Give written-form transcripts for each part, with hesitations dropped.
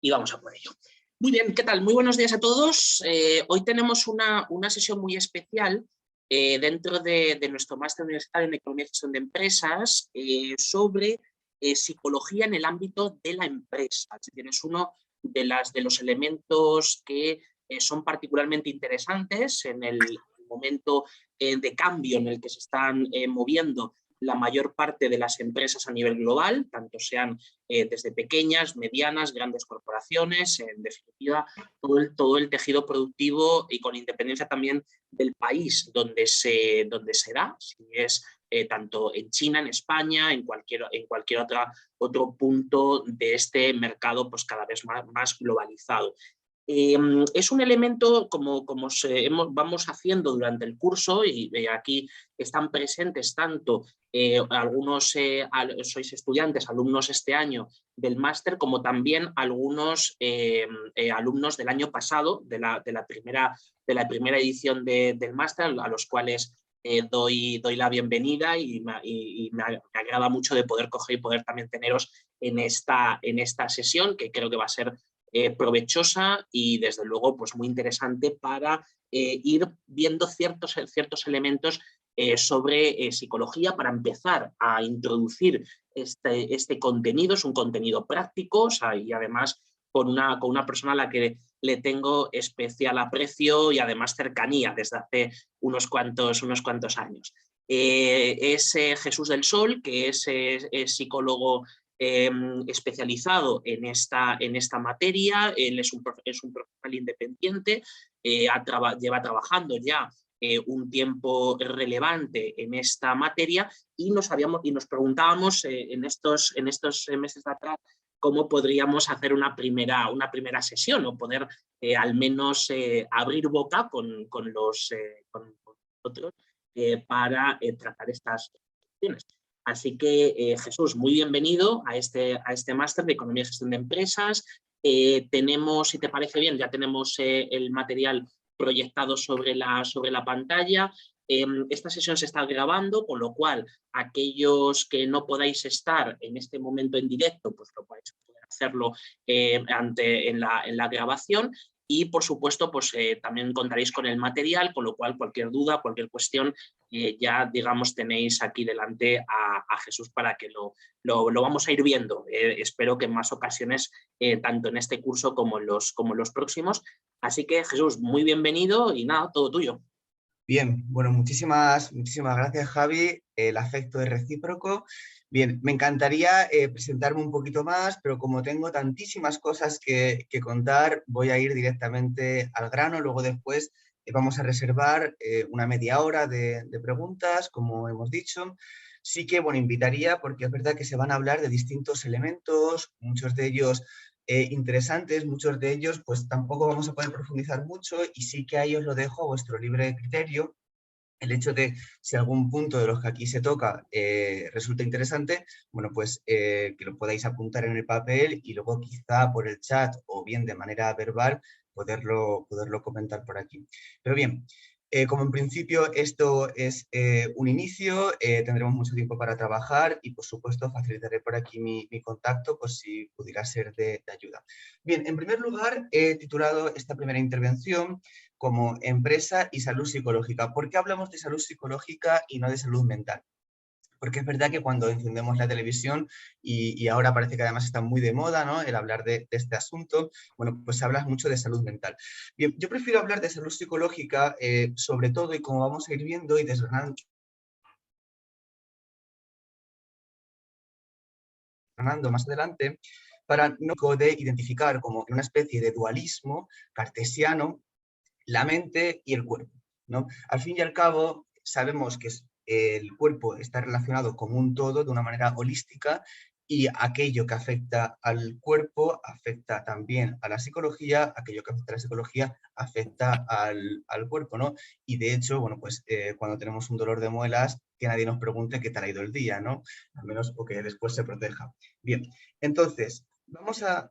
y vamos a por ello. Muy bien, ¿qué tal? Muy buenos días a todos. Hoy tenemos una sesión muy especial dentro de nuestro máster universitario en Economía y Gestión de Empresas sobre psicología en el ámbito de la empresa. Es decir, es uno de los elementos que son particularmente interesantes en el momento de cambio en el que se están moviendo la mayor parte de las empresas a nivel global, tanto sean desde pequeñas, medianas, grandes corporaciones, en definitiva, todo el tejido productivo y con independencia también del país donde se da, si es tanto en China, en España, en cualquier otro punto de este mercado pues cada vez más globalizado. Es un elemento como vamos haciendo durante el curso y aquí están presentes tanto algunos sois estudiantes, alumnos este año del máster, como también algunos alumnos del año pasado, de la primera edición del máster, a los cuales doy la bienvenida y me agrada mucho de poder coger y poder también teneros en esta sesión, que creo que va a ser provechosa y desde luego pues muy interesante para ir viendo ciertos elementos sobre psicología para empezar a introducir este contenido. Es un contenido práctico, o sea, y además con una persona a la que le tengo especial aprecio y además cercanía desde hace unos cuantos años. Es Jesús del Sol, que es psicólogo especializado en esta materia. Él es un profesional independiente, lleva trabajando ya un tiempo relevante en esta materia y nos preguntábamos en estos meses de atrás cómo podríamos hacer una primera sesión o poder al menos abrir boca con nosotros para tratar estas cuestiones. Así que, Jesús, muy bienvenido a este máster de Economía y Gestión de Empresas. Tenemos, si te parece bien, ya tenemos el material proyectado sobre la pantalla. Esta sesión se está grabando, con lo cual aquellos que no podáis estar en este momento en directo, pues lo podéis hacerlo en la grabación. Y, por supuesto, pues también contaréis con el material, con lo cual cualquier duda, cualquier cuestión, ya, digamos, tenéis aquí delante a Jesús para que lo vamos a ir viendo. Espero que en más ocasiones, tanto en este curso como en los próximos. Así que, Jesús, muy bienvenido y nada, todo tuyo. Bien, bueno, muchísimas gracias, Javi. El afecto es recíproco. Bien, me encantaría presentarme un poquito más, pero como tengo tantísimas cosas que contar, voy a ir directamente al grano. Luego después vamos a reservar una media hora de preguntas, como hemos dicho. Sí que, bueno, invitaría, porque es verdad que se van a hablar de distintos elementos, muchos de ellos interesantes, muchos de ellos pues tampoco vamos a poder profundizar mucho y sí que ahí os lo dejo a vuestro libre criterio. El hecho de si algún punto de los que aquí se toca resulta interesante, bueno, pues que lo podáis apuntar en el papel y luego quizá por el chat o bien de manera verbal poderlo comentar por aquí. Pero bien, como en principio esto es un inicio, tendremos mucho tiempo para trabajar y por supuesto facilitaré por aquí mi contacto pues si pudiera ser de ayuda. Bien, en primer lugar he titulado esta primera intervención como empresa y salud psicológica. ¿Por qué hablamos de salud psicológica y no de salud mental? Porque es verdad que cuando encendemos la televisión y ahora parece que además está muy de moda, ¿no?, el hablar de este asunto, bueno, pues se habla mucho de salud mental. Bien, yo prefiero hablar de salud psicológica sobre todo, y como vamos a ir viendo y desgranando más adelante, para no de identificar como una especie de dualismo cartesiano la mente y el cuerpo, ¿no? Al fin y al cabo, sabemos que el cuerpo está relacionado como un todo de una manera holística y aquello que afecta al cuerpo afecta también a la psicología, aquello que afecta a la psicología afecta al cuerpo, ¿no? Y de hecho, bueno, pues cuando tenemos un dolor de muelas, que nadie nos pregunte qué tal ha ido el día, ¿no? Al menos o que después se proteja. Bien, entonces, vamos a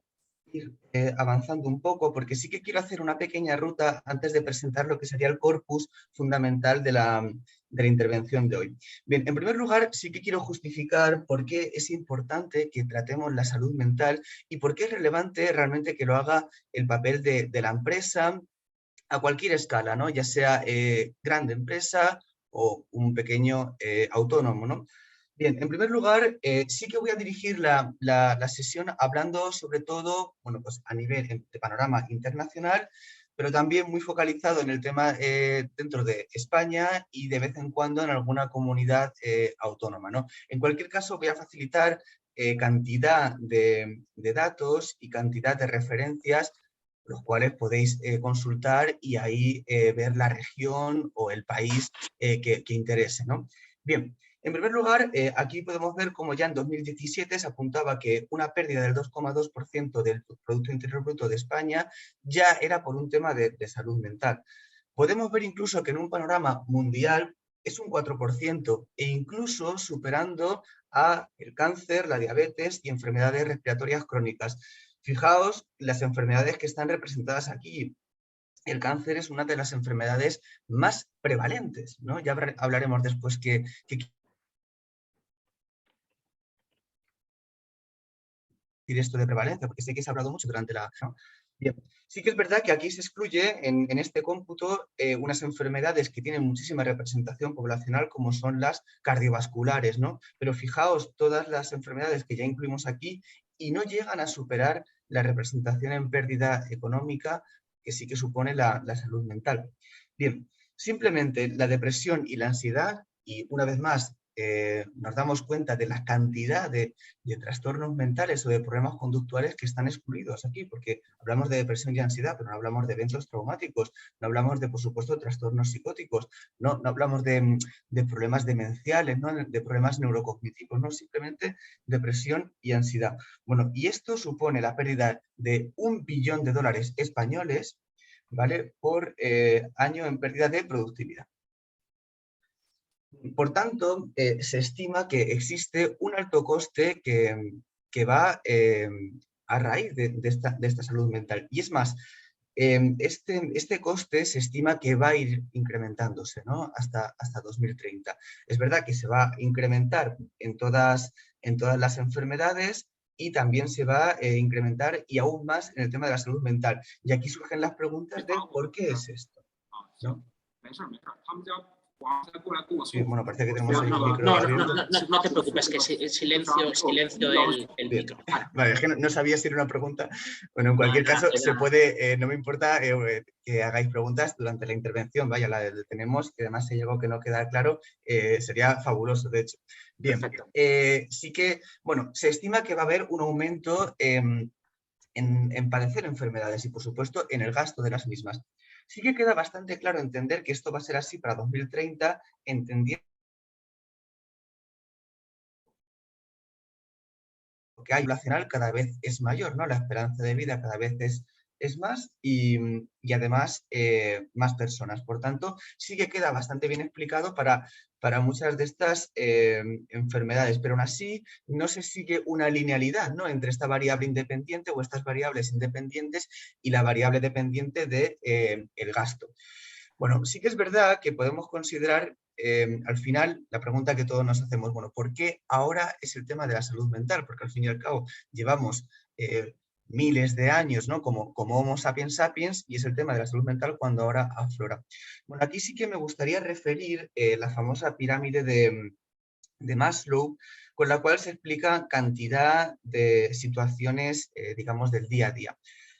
ir avanzando un poco, porque sí que quiero hacer una pequeña ruta antes de presentar lo que sería el corpus fundamental de la intervención de hoy. Bien, en primer lugar, sí que quiero justificar por qué es importante que tratemos la salud mental y por qué es relevante realmente que lo haga el papel de la empresa a cualquier escala, ¿no? Ya sea grande empresa o un pequeño autónomo, ¿no? Bien, en primer lugar, sí que voy a dirigir la sesión hablando sobre todo, bueno, pues a nivel de panorama internacional, pero también muy focalizado en el tema dentro de España y de vez en cuando en alguna comunidad autónoma, ¿no? En cualquier caso, voy a facilitar cantidad de datos y cantidad de referencias los cuales podéis consultar y ahí ver la región o el país que interese, ¿no? Bien, en primer lugar, aquí podemos ver cómo ya en 2017 se apuntaba que una pérdida del 2,2% del Producto Interior Bruto de España ya era por un tema de salud mental. Podemos ver incluso que en un panorama mundial es un 4% e incluso superando a el cáncer, la diabetes y enfermedades respiratorias crónicas. Fijaos las enfermedades que están representadas aquí. El cáncer es una de las enfermedades más prevalentes, ¿no? Ya hablaremos después qué decir esto de prevalencia, porque sé que se ha hablado mucho durante la... ¿no? Bien, sí que es verdad que aquí se excluye en este cómputo unas enfermedades que tienen muchísima representación poblacional, como son las cardiovasculares, ¿no? Pero fijaos, todas las enfermedades que ya incluimos aquí y no llegan a superar la representación en pérdida económica que sí que supone la salud mental. Bien, simplemente la depresión y la ansiedad, y una vez más, nos damos cuenta de la cantidad de trastornos mentales o de problemas conductuales que están excluidos aquí, porque hablamos de depresión y ansiedad, pero no hablamos de eventos traumáticos, no hablamos de, por supuesto, trastornos psicóticos, no hablamos de problemas demenciales, ¿no? De problemas neurocognitivos, no, simplemente depresión y ansiedad. Bueno, y esto supone la pérdida de $1 billón españoles, ¿vale? Por año en pérdida de productividad. Por tanto, se estima que existe un alto coste que va a raíz de esta salud mental. Y es más, este coste se estima que va a ir incrementándose, ¿no? hasta 2030. Es verdad que se va a incrementar en todas las enfermedades y también se va a incrementar y aún más en el tema de la salud mental. Y aquí surgen las preguntas de ¿por qué es esto? ¿No? Sí, bueno, parece que tenemos ahí un micro abierto. No te preocupes, que silencio el micro. Vale, es que no sabía si era una pregunta. Bueno, en cualquier caso, se puede, no me importa que hagáis preguntas durante la intervención, vaya, la tenemos, que además si hay algo que no queda claro, sería fabuloso, de hecho. Bien, sí que, bueno, se estima que va a haber un aumento en padecer enfermedades y, por supuesto, en el gasto de las mismas. Sí que queda bastante claro entender que esto va a ser así para 2030, entendiendo que hay poblacional cada vez es mayor, ¿no? La esperanza de vida cada vez es más y además más personas. Por tanto, sí que queda bastante bien explicado para muchas de estas enfermedades, pero aún así no se sigue una linealidad, ¿no? Entre esta variable independiente o estas variables independientes y la variable dependiente de el gasto. Bueno, sí que es verdad que podemos considerar, al final, la pregunta que todos nos hacemos, bueno, ¿por qué ahora es el tema de la salud mental? Porque al fin y al cabo llevamos miles de años, ¿no? Como Homo sapiens sapiens, y es el tema de la salud mental cuando ahora aflora. Bueno, aquí sí que me gustaría referir la famosa pirámide de Maslow, con la cual se explica cantidad de situaciones, digamos, del día a día.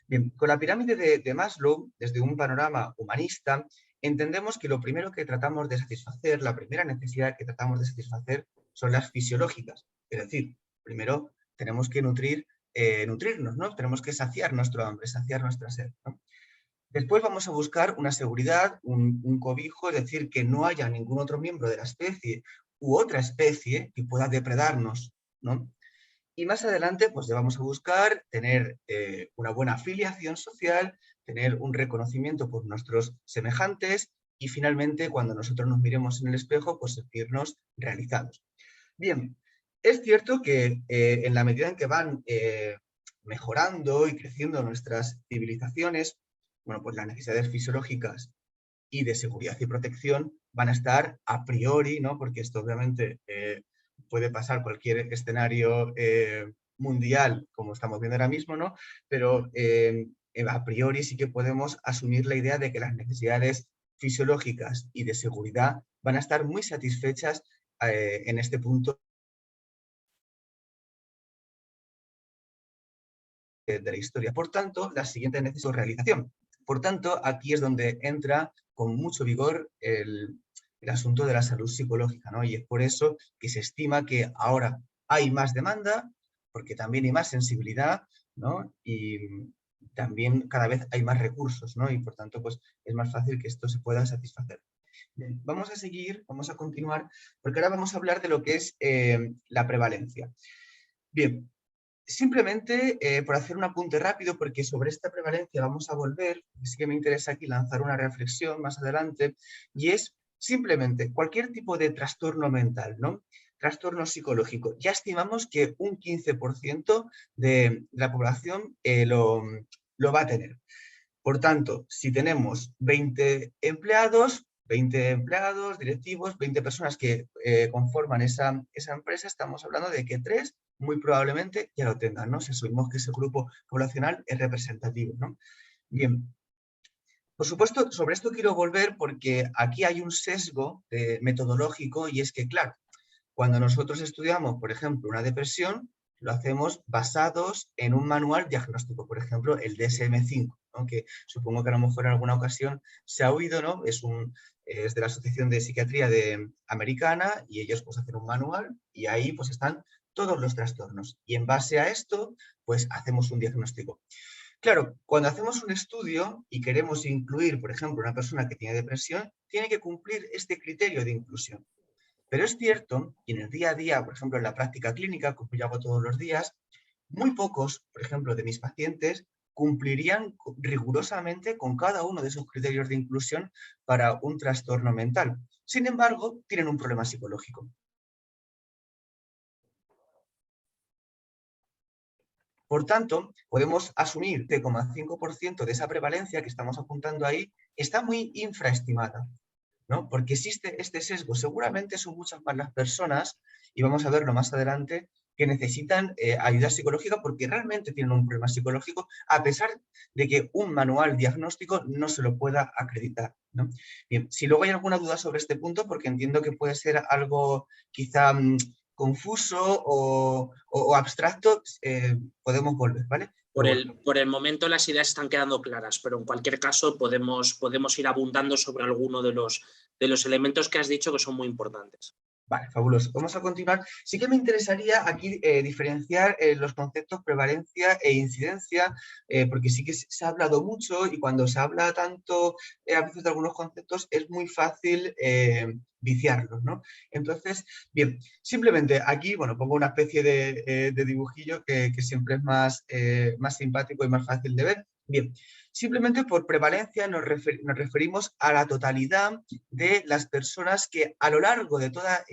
Bien, con la pirámide de Maslow, desde un panorama humanista, entendemos que lo primero que tratamos de satisfacer, la primera necesidad que tratamos de satisfacer son las fisiológicas. Es decir, primero tenemos que nutrirnos, ¿no? Tenemos que saciar nuestro hambre, saciar nuestra sed, ¿no? Después vamos a buscar una seguridad, un cobijo, es decir, que no haya ningún otro miembro de la especie u otra especie que pueda depredarnos, ¿no? Y más adelante, pues vamos a buscar tener una buena afiliación social, tener un reconocimiento por nuestros semejantes y finalmente, cuando nosotros nos miremos en el espejo, pues sentirnos realizados. Bien, es cierto que en la medida en que van mejorando y creciendo nuestras civilizaciones, bueno, pues las necesidades fisiológicas y de seguridad y protección van a estar a priori, ¿no? Porque esto obviamente puede pasar cualquier escenario mundial, como estamos viendo ahora mismo, ¿no? Pero a priori sí que podemos asumir la idea de que las necesidades fisiológicas y de seguridad van a estar muy satisfechas en este punto de la historia. Por tanto, la siguiente necesidad es realización. Por tanto, aquí es donde entra con mucho vigor el asunto de la salud psicológica, ¿no? Y es por eso que se estima que ahora hay más demanda, porque también hay más sensibilidad, ¿no? Y también cada vez hay más recursos, ¿no? Y por tanto, pues es más fácil que esto se pueda satisfacer. Bien, vamos a seguir, vamos a continuar, porque ahora vamos a hablar de lo que es la prevalencia. Bien, simplemente por hacer un apunte rápido, porque sobre esta prevalencia vamos a volver, sí que me interesa aquí lanzar una reflexión más adelante, y es simplemente cualquier tipo de trastorno mental, ¿no? Trastorno psicológico. Ya estimamos que un 15% de la población lo va a tener. Por tanto, si tenemos 20 empleados, directivos, 20 personas que conforman esa empresa, estamos hablando de que 3 muy probablemente ya lo tengan, ¿no? Si asumimos que ese grupo poblacional es representativo, ¿no? Bien, por supuesto, sobre esto quiero volver porque aquí hay un sesgo metodológico y es que, claro, cuando nosotros estudiamos, por ejemplo, una depresión, lo hacemos basados en un manual diagnóstico, por ejemplo, el DSM-5, ¿no? Que supongo que a lo mejor en alguna ocasión se ha oído, ¿no? Es de la Asociación de Psiquiatría Americana y ellos pues hacen un manual y ahí pues están todos los trastornos. Y en base a esto, pues hacemos un diagnóstico. Claro, cuando hacemos un estudio y queremos incluir, por ejemplo, una persona que tiene depresión, tiene que cumplir este criterio de inclusión. Pero es cierto que en el día a día, por ejemplo, en la práctica clínica, como yo hago todos los días, muy pocos, por ejemplo, de mis pacientes cumplirían rigurosamente con cada uno de esos criterios de inclusión para un trastorno mental. Sin embargo, tienen un problema psicológico. Por tanto, podemos asumir que el 0,5% de esa prevalencia que estamos apuntando ahí está muy infraestimada, ¿no? Porque existe este sesgo. Seguramente son muchas más las personas, y vamos a verlo más adelante, que necesitan ayuda psicológica porque realmente tienen un problema psicológico, a pesar de que un manual diagnóstico no se lo pueda acreditar, ¿no? Bien, si luego hay alguna duda sobre este punto, porque entiendo que puede ser algo quizá confuso o abstracto, podemos volver, ¿vale? Por el momento las ideas están quedando claras, pero en cualquier caso podemos ir abundando sobre alguno de los elementos que has dicho que son muy importantes. Vale, fabuloso. Vamos a continuar. Sí que me interesaría aquí diferenciar los conceptos prevalencia e incidencia, porque sí que se ha hablado mucho y cuando se habla tanto a veces de algunos conceptos es muy fácil viciarlos, ¿no? Entonces, bien, simplemente aquí, bueno, pongo una especie de dibujillo que siempre es más simpático y más fácil de ver. Bien, simplemente por prevalencia nos referimos a la totalidad de las personas que a lo largo de toda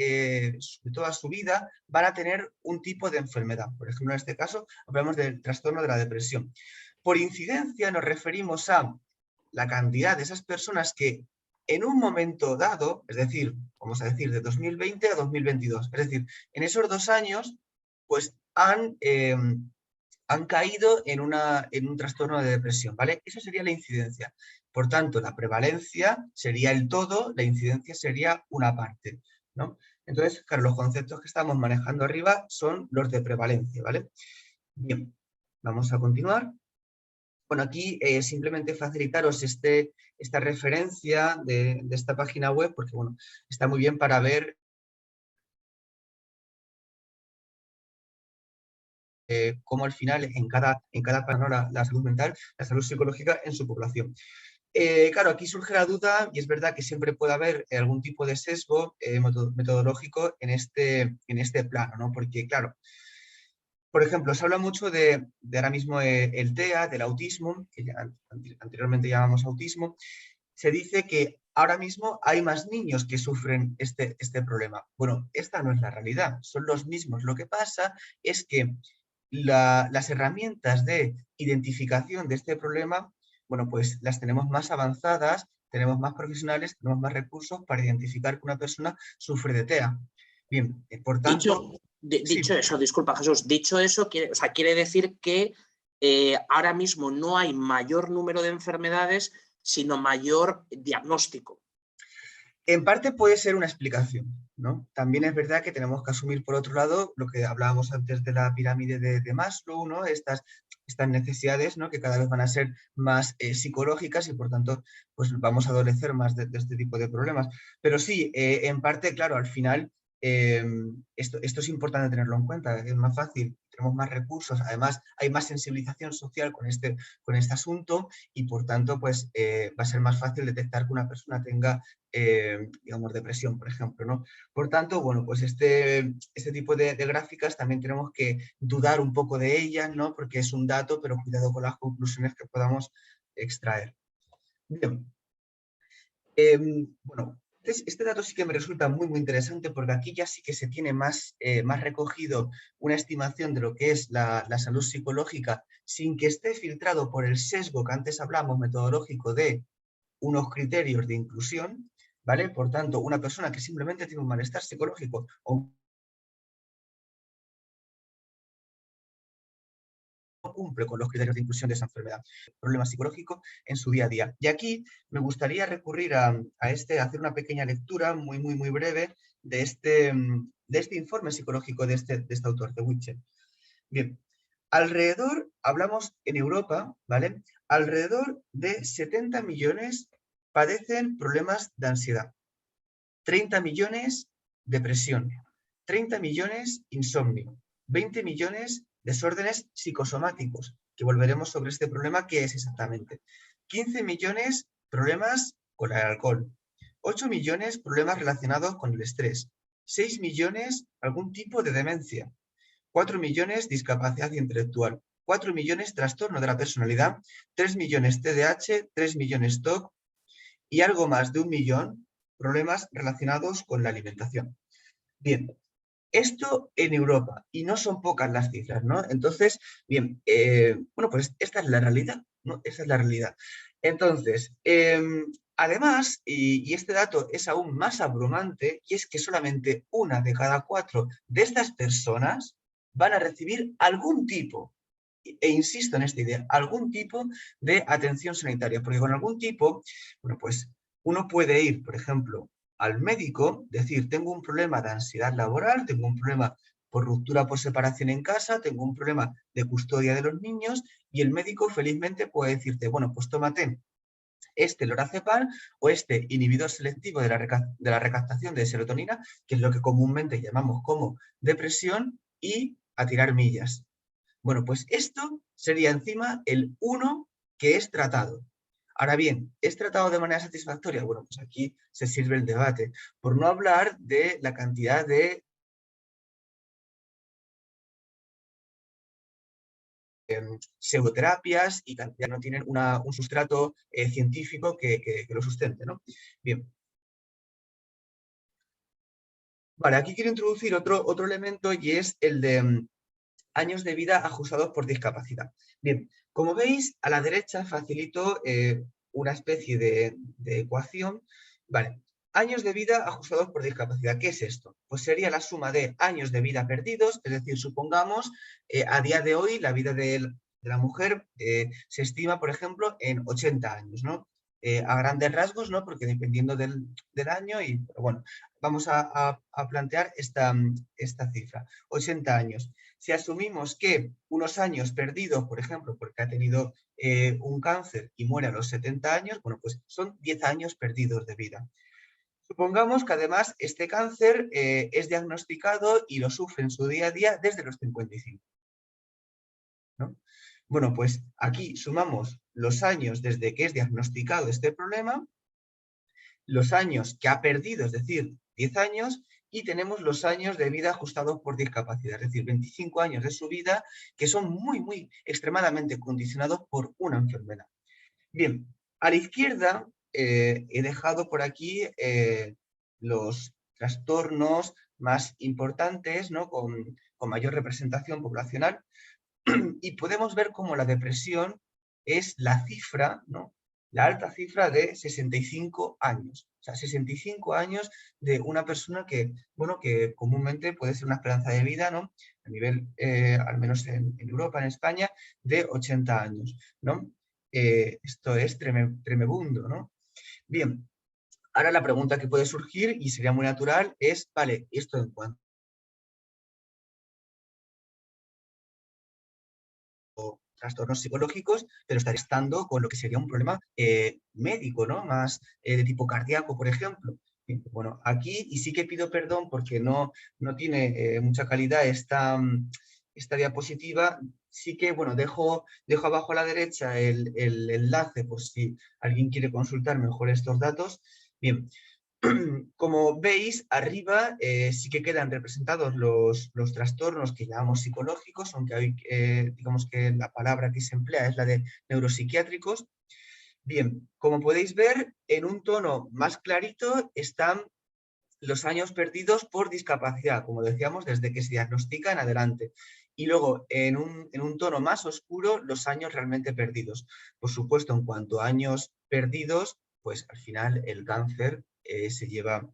su vida van a tener un tipo de enfermedad. Por ejemplo, en este caso, hablamos del trastorno de la depresión. Por incidencia nos referimos a la cantidad de esas personas que en un momento dado, es decir, vamos a decir, de 2020 a 2022, es decir, en esos 2 años, pues han caído en un trastorno de depresión, ¿vale? Eso sería la incidencia. Por tanto, la prevalencia sería el todo, la incidencia sería una parte, ¿no? Entonces, claro, los conceptos que estamos manejando arriba son los de prevalencia, ¿vale? Bien, vamos a continuar. Bueno, aquí simplemente facilitaros esta referencia de esta página web, porque bueno, está muy bien para ver cómo al final en cada panorama la salud mental, la salud psicológica en su población. Claro, aquí surge la duda y es verdad que siempre puede haber algún tipo de sesgo metodológico en este plano, ¿no? Porque, claro, por ejemplo, se habla mucho de ahora mismo el TEA, del autismo, que ya anteriormente llamamos autismo. Se dice que ahora mismo hay más niños que sufren este problema. Bueno, esta no es la realidad, son los mismos. Lo que pasa es que las herramientas de identificación de este problema, bueno, pues las tenemos más avanzadas, tenemos más profesionales, tenemos más recursos para identificar que una persona sufre de TEA. Bien, por tanto... Dicho eso, disculpa Jesús, dicho eso, quiere decir que ahora mismo no hay mayor número de enfermedades, sino mayor diagnóstico. En parte puede ser una explicación, ¿no? También es verdad que tenemos que asumir, por otro lado, lo que hablábamos antes de la pirámide de Maslow, ¿no? Estas necesidades, ¿no? Que cada vez van a ser más psicológicas y, por tanto, pues vamos a adolecer más de este tipo de problemas. Pero sí, en parte, claro, al final, esto es importante tenerlo en cuenta. Es más fácil, tenemos más recursos, además hay más sensibilización social con este asunto y, por tanto, pues va a ser más fácil detectar que una persona tenga digamos, depresión, por ejemplo, ¿no? Por tanto, bueno, pues este tipo de gráficas también tenemos que dudar un poco de ellas, ¿no? Porque es un dato, pero cuidado con las conclusiones que podamos extraer. Bien. Bueno, este dato sí que me resulta muy, muy interesante porque aquí ya sí que se tiene más recogido una estimación de lo que es la salud psicológica sin que esté filtrado por el sesgo que antes hablamos metodológico de unos criterios de inclusión, ¿vale? Por tanto, una persona que simplemente tiene un malestar psicológico o no cumple con los criterios de inclusión de esa enfermedad, problema psicológico en su día a día. Y aquí me gustaría recurrir a hacer una pequeña lectura muy, muy, muy breve de este informe psicológico de este autor, de Winchell. Bien, hablamos en Europa, ¿vale? Alrededor de 70 millones padecen problemas de ansiedad. 30 millones depresión, 30 millones insomnio, 20 millones desórdenes psicosomáticos, que volveremos sobre este problema, ¿qué es exactamente? 15 millones problemas con el alcohol, 8 millones problemas relacionados con el estrés, 6 millones algún tipo de demencia, 4 millones discapacidad intelectual, 4 millones trastorno de la personalidad, 3 millones TDAH, 3 millones TOC y algo más de 1 millón problemas relacionados con la alimentación. Bien, esto en Europa, y no son pocas las cifras, ¿no? Entonces, bien, bueno, pues esta es la realidad, ¿no? Esa es la realidad. Entonces, además, y este dato es aún más abrumante, y es que solamente 1 de cada 4 de estas personas van a recibir algún tipo, e insisto en esta idea, algún tipo de atención sanitaria, porque con algún tipo, bueno, pues uno puede ir, por ejemplo, al médico, decir, tengo un problema de ansiedad laboral, tengo un problema por ruptura por separación en casa, tengo un problema de custodia de los niños, y el médico felizmente puede decirte, bueno, pues tómate este lorazepam o este inhibidor selectivo de la recaptación de serotonina, que es lo que comúnmente llamamos como depresión, y a tirar millas. Bueno, pues esto sería encima el 1 que es tratado. Ahora bien, ¿es tratado de manera satisfactoria? Bueno, pues aquí se sirve el debate. Por no hablar de la cantidad de pseudoterapias y cantidad no tienen un sustrato científico que lo sustente, ¿no? Bien. Vale, aquí quiero introducir otro elemento y es el de años de vida ajustados por discapacidad. Bien, como veis, a la derecha facilito una especie de ecuación. Vale, años de vida ajustados por discapacidad. ¿Qué es esto? Pues sería la suma de años de vida perdidos, es decir, supongamos, a día de hoy la vida de la mujer se estima, por ejemplo, en 80 años, ¿no? A grandes rasgos, ¿no? Porque dependiendo del año, y bueno, vamos a plantear esta cifra, 80 años. Si asumimos que unos años perdidos, por ejemplo, porque ha tenido un cáncer y muere a los 70 años, bueno, pues son 10 años perdidos de vida. Supongamos que además este cáncer es diagnosticado y lo sufre en su día a día desde los 55, ¿no? Bueno, pues aquí sumamos los años desde que es diagnosticado este problema, los años que ha perdido, es decir, 10 años, y tenemos los años de vida ajustados por discapacidad, es decir, 25 años de su vida que son muy, muy extremadamente condicionados por una enfermedad. Bien, a la izquierda he dejado por aquí los trastornos más importantes, ¿no? con mayor representación poblacional. y podemos ver cómo la depresión es la cifra, ¿no? La alta cifra de 65 años. O sea, 65 años de una persona que, bueno, que comúnmente puede ser una esperanza de vida, ¿no? A nivel, al menos en Europa, en España, de 80 años, ¿no? Esto es tremebundo, ¿no? Bien, ahora la pregunta que puede surgir, y sería muy natural, es, vale, esto en cuanto trastornos psicológicos, pero estaría estando con lo que sería un problema médico, ¿no? Más de tipo cardíaco, por ejemplo. Bueno, aquí, y sí que pido perdón porque no tiene mucha calidad esta diapositiva, sí que, bueno, dejo abajo a la derecha el enlace por si alguien quiere consultar mejor estos datos. Bien, como veis, arriba sí que quedan representados los trastornos que llamamos psicológicos, aunque hoy, digamos que la palabra que se emplea es la de neuropsiquiátricos. Bien, como podéis ver, en un tono más clarito están los años perdidos por discapacidad, como decíamos, desde que se diagnostica en adelante. Y luego, en un tono más oscuro, los años realmente perdidos. Por supuesto, en cuanto a años perdidos, pues al final el cáncer se lleva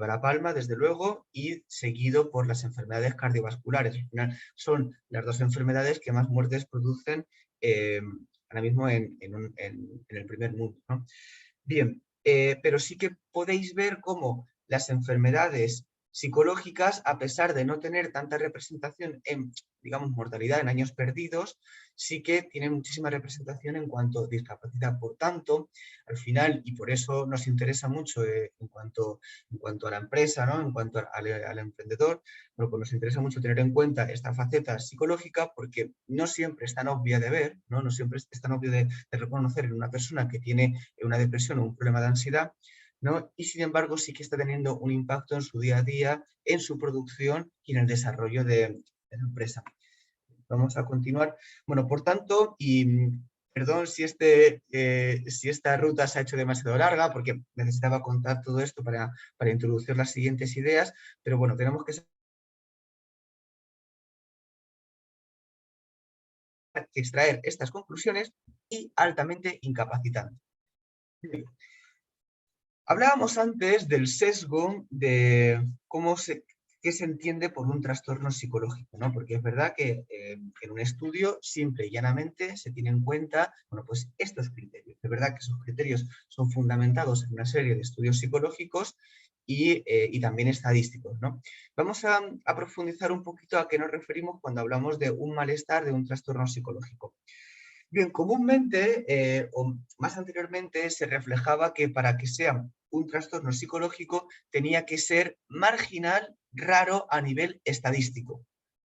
la palma, desde luego, y seguido por las enfermedades cardiovasculares. Al final son las dos enfermedades que más muertes producen ahora mismo en el primer mundo, ¿no? Bien, pero sí que podéis ver cómo las enfermedades psicológicas, a pesar de no tener tanta representación en, digamos, mortalidad en años perdidos, sí que tienen muchísima representación en cuanto a discapacidad. Por tanto, al final, y por eso nos interesa mucho en cuanto a la empresa, ¿no? En cuanto al emprendedor, bueno, pues nos interesa mucho tener en cuenta esta faceta psicológica porque no siempre es tan obvia de ver, ¿no? No siempre es tan obvio de reconocer en una persona que tiene una depresión o un problema de ansiedad, ¿no? Y sin embargo sí que está teniendo un impacto en su día a día, en su producción y en el desarrollo de la empresa. Vamos a continuar. Bueno, por tanto, y perdón si esta ruta se ha hecho demasiado larga, porque necesitaba contar todo esto para introducir las siguientes ideas, pero bueno, tenemos que extraer estas conclusiones y altamente incapacitante. Hablábamos antes del sesgo de qué se entiende por un trastorno psicológico, ¿no? Porque es verdad que en un estudio simple y llanamente se tienen en cuenta, bueno, pues estos criterios. Es verdad que esos criterios son fundamentados en una serie de estudios psicológicos y también estadísticos, ¿no? Vamos a profundizar un poquito a qué nos referimos cuando hablamos de un malestar, de un trastorno psicológico. Bien, comúnmente, o más anteriormente, se reflejaba que para que sea un trastorno psicológico tenía que ser marginal, raro a nivel estadístico,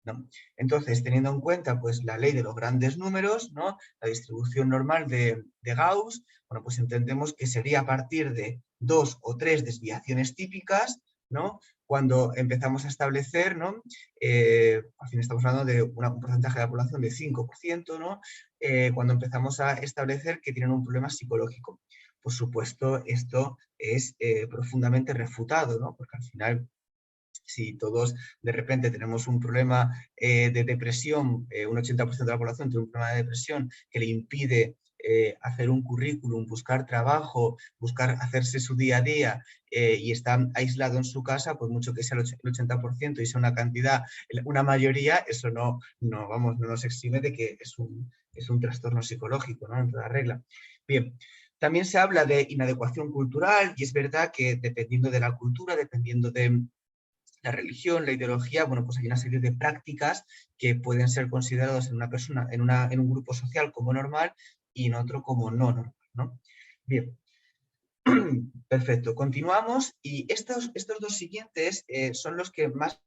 ¿no? Entonces, teniendo en cuenta pues, la ley de los grandes números, ¿no? La distribución normal de Gauss, bueno, pues entendemos que sería a partir de 2 o 3 desviaciones típicas, ¿no? Cuando empezamos a establecer, ¿no? Al fin estamos hablando de un porcentaje de la población de 5%, ¿no? Cuando empezamos a establecer que tienen un problema psicológico. Por supuesto, esto es profundamente refutado, ¿no? Porque al final, si todos de repente tenemos un problema de depresión, un 80% de la población tiene un problema de depresión que le impide hacer un currículum, buscar trabajo, buscar hacerse su día a día y está aislado en su casa, por mucho que sea el 80% y sea una cantidad, una mayoría, eso no nos exime de que es un trastorno psicológico, ¿no? En toda regla. Bien. También se habla de inadecuación cultural y es verdad que dependiendo de la cultura, dependiendo de la religión, la ideología, bueno, pues hay una serie de prácticas que pueden ser consideradas en una persona, en un grupo social como normal y en otro como no normal, ¿no? Bien, perfecto. Continuamos y estos dos siguientes son los que más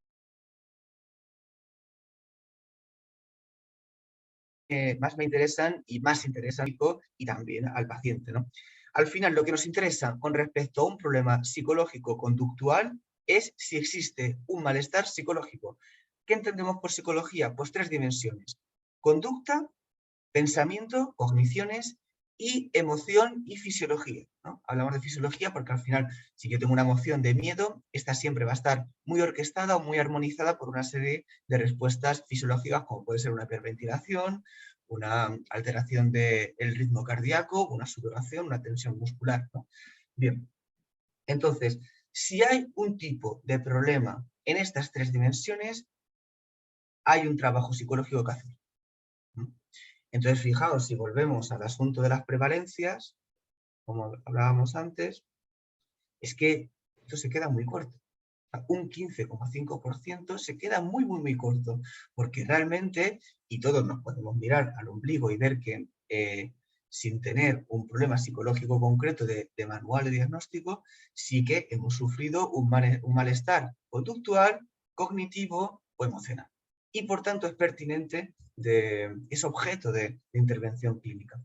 me interesan y más interesan y también al paciente, ¿no? Al final, lo que nos interesa con respecto a un problema psicológico conductual es si existe un malestar psicológico. ¿Qué entendemos por psicología? Pues 3 dimensiones: conducta, pensamiento, cogniciones y emoción y fisiología, ¿no? Hablamos de fisiología porque al final, si yo tengo una emoción de miedo, esta siempre va a estar muy orquestada o muy armonizada por una serie de respuestas fisiológicas, como puede ser una hiperventilación, una alteración del ritmo cardíaco, una sudoración, una tensión muscular, ¿no? Bien, entonces, si hay un tipo de problema en estas tres dimensiones, hay un trabajo psicológico que hacer, ¿no? Entonces, fijaos, si volvemos al asunto de las prevalencias, como hablábamos antes, es que esto se queda muy corto. Un 15,5% se queda muy, muy, muy corto, porque realmente, y todos nos podemos mirar al ombligo y ver que sin tener un problema psicológico concreto de manual de diagnóstico, sí que hemos sufrido un malestar conductual, cognitivo o emocional. Y por tanto es pertinente, es objeto de intervención clínica.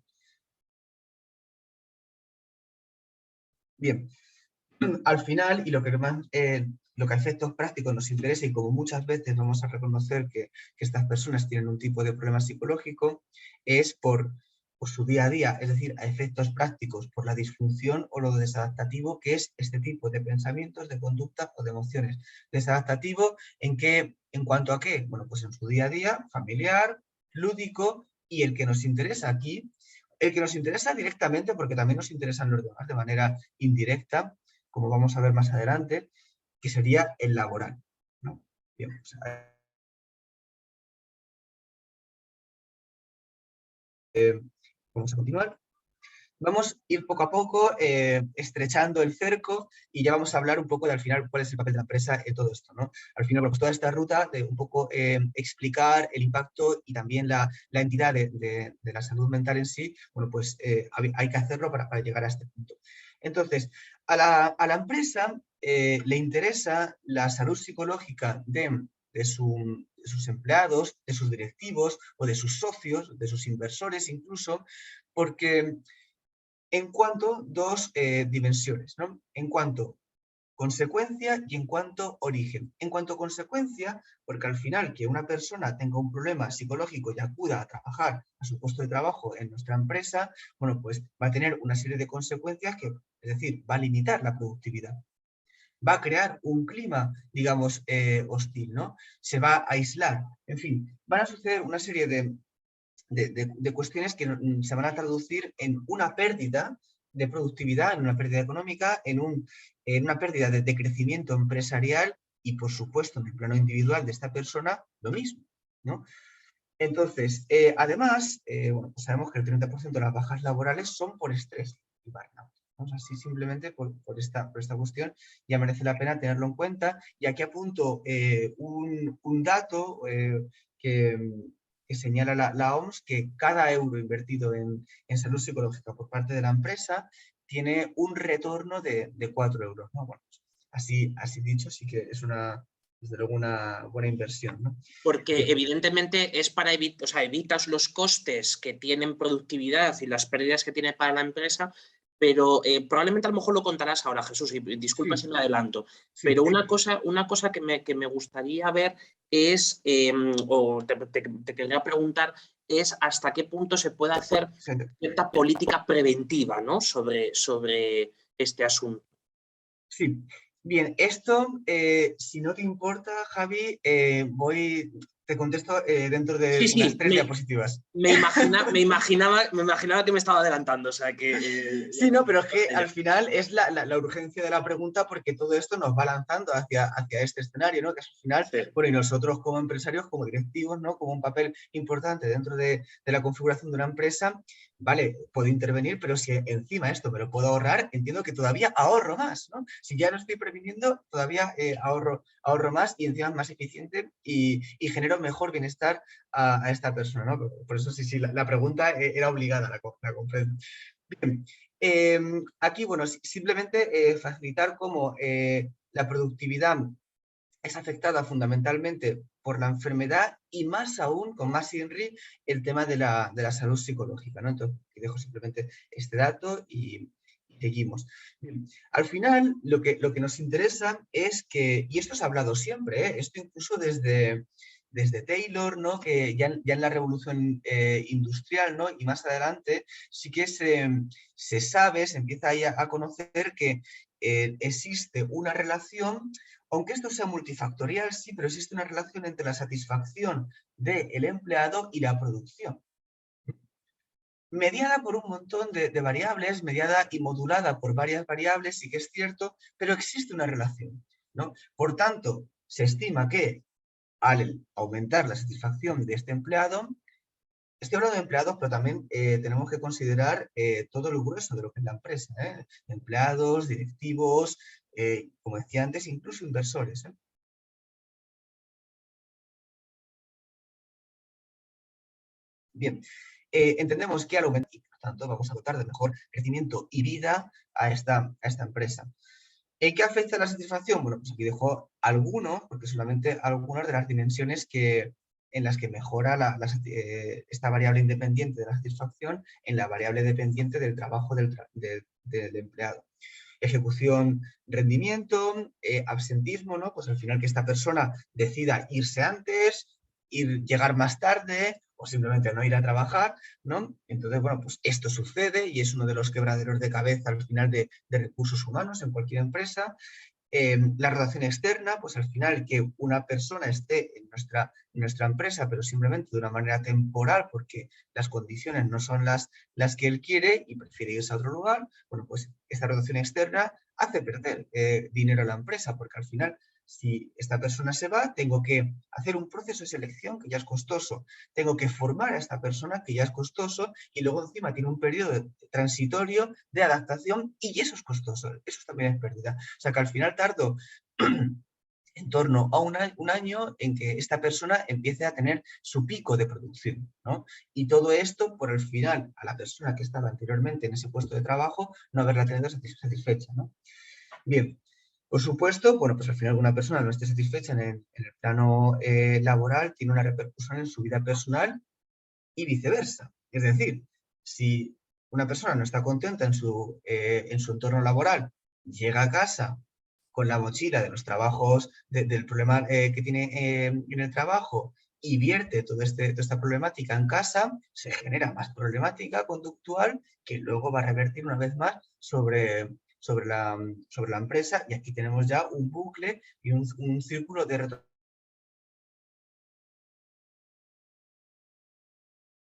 Bien, al final, y lo que más, lo que a efectos prácticos nos interesa, y como muchas veces vamos a reconocer que estas personas tienen un tipo de problema psicológico, es por su día a día, es decir, a efectos prácticos, por la disfunción o lo desadaptativo que es este tipo de pensamientos, de conducta o de emociones. Desadaptativo, ¿en cuanto a qué? Bueno, pues en su día a día, familiar, lúdico, y el que nos interesa aquí, el que nos interesa directamente, porque también nos interesan los demás de manera indirecta, como vamos a ver más adelante, que sería el laboral, ¿no? Bien, pues, vamos a continuar. Vamos a ir poco a poco estrechando el cerco y ya vamos a hablar un poco de al final cuál es el papel de la empresa en todo esto, ¿no? Al final, pues toda esta ruta de un poco explicar el impacto y también la entidad de la salud mental en sí, bueno, pues hay que hacerlo para llegar a este punto. Entonces, a la empresa le interesa la salud psicológica de sus empleados, de sus directivos o de sus socios, de sus inversores incluso, porque en cuanto dos dimensiones, ¿no? En cuanto consecuencia y en cuanto origen. En cuanto consecuencia, porque al final que una persona tenga un problema psicológico y acuda a trabajar a su puesto de trabajo en nuestra empresa, bueno, pues va a tener una serie de consecuencias que, es decir, va a limitar la productividad. Va a crear un clima, digamos, hostil, ¿no? Se va a aislar. En fin, van a suceder una serie de cuestiones que se van a traducir en una pérdida de productividad, en una pérdida económica, en una pérdida de crecimiento empresarial y, por supuesto, en el plano individual de esta persona, lo mismo, ¿no? Entonces, además, bueno, pues sabemos que el 30% de las bajas laborales son por estrés y burnout. Vamos así simplemente por esta cuestión, ya merece la pena tenerlo en cuenta. Y aquí apunto un dato que, que señala la OMS, que cada euro invertido en salud psicológica por parte de la empresa tiene un retorno de 4 euros, ¿no? Bueno, pues así dicho, sí que es desde luego una buena inversión, ¿no? Porque evidentemente es para evitar, o sea, evitas los costes que tienen productividad y las pérdidas que tiene para la empresa, pero probablemente a lo mejor lo contarás ahora, Jesús, y disculpa Sí, si me adelanto, sí, pero una cosa que me gustaría ver es, o te quería preguntar, es hasta qué punto se puede hacer sí. cierta política preventiva, ¿no? sobre este asunto. Sí, bien, esto, si no te importa, Javi, te contesto dentro de Sí, unas sí, 3 diapositivas. me imaginaba que me estaba adelantando, o sea que Sí, no, pero es que ya. al final es la urgencia de la pregunta porque todo esto nos va lanzando hacia este escenario, ¿no? Que es al final, Sí. bueno, y nosotros como empresarios, como directivos, ¿no? Como un papel importante dentro de la configuración de una empresa, vale, puedo intervenir, pero si encima esto me lo puedo ahorrar, entiendo que todavía ahorro más, ¿no? Si ya no estoy previniendo, todavía ahorro más y encima más eficiente y genero mejor bienestar a esta persona, ¿no? Por eso sí, la pregunta era obligada, la comprendo. Bien. Aquí, bueno, simplemente facilitar cómo la productividad es afectada fundamentalmente por la enfermedad y más aún, con más INRI, el tema de la salud psicológica, ¿no? Entonces, dejo simplemente este dato y seguimos. Bien. Al final, lo que nos interesa es que, y esto se ha hablado siempre, esto incluso desde desde Taylor, ¿no? Que ya en la revolución industrial, ¿no? Y más adelante sí que se sabe, se empieza ahí a conocer que existe una relación, aunque esto sea multifactorial, sí, pero existe una relación entre la satisfacción del empleado y la producción. Mediada por un montón de variables, mediada y modulada por varias variables, sí que es cierto, pero existe una relación, ¿no? Por tanto, se estima que al aumentar la satisfacción de este empleado, estoy hablando de empleados, pero también tenemos que considerar todo lo grueso de lo que es la empresa, ¿eh? Empleados, directivos, como decía antes, incluso inversores, ¿eh? Bien, entendemos que al aumentar, y por tanto vamos a dotar de mejor crecimiento y vida a esta empresa. ¿En qué afecta la satisfacción? Bueno, pues aquí dejo algunos, porque solamente algunas de las dimensiones en las que mejora esta variable independiente de la satisfacción en la variable dependiente del trabajo del empleado. Ejecución, rendimiento, absentismo, ¿no? Pues al final que esta persona decida irse antes, llegar más tarde o simplemente no ir a trabajar, ¿no? Entonces, bueno, pues esto sucede y es uno de los quebraderos de cabeza al final de recursos humanos en cualquier empresa. La relación externa, pues al final que una persona esté en nuestra empresa, pero simplemente de una manera temporal, porque las condiciones no son las que él quiere y prefiere irse a otro lugar, bueno, pues esta relación externa hace perder dinero a la empresa, porque al final, si esta persona se va, tengo que hacer un proceso de selección que ya es costoso, tengo que formar a esta persona que ya es costoso y luego encima tiene un periodo transitorio de adaptación y eso es costoso, eso también es pérdida. O sea que al final tardo en torno a un año en que esta persona empiece a tener su pico de producción, ¿no? Y todo esto por el final a la persona que estaba anteriormente en ese puesto de trabajo no haberla tenido satisfecha, ¿no? Bien, por supuesto, bueno, pues al final una persona no esté satisfecha en el plano laboral tiene una repercusión en su vida personal y viceversa. Es decir, si una persona no está contenta en su entorno laboral, llega a casa con la mochila de los trabajos, del problema que tiene en el trabajo y vierte toda esta problemática en casa, se genera más problemática conductual que luego va a revertir una vez más sobre la empresa y aquí tenemos ya un bucle y un círculo de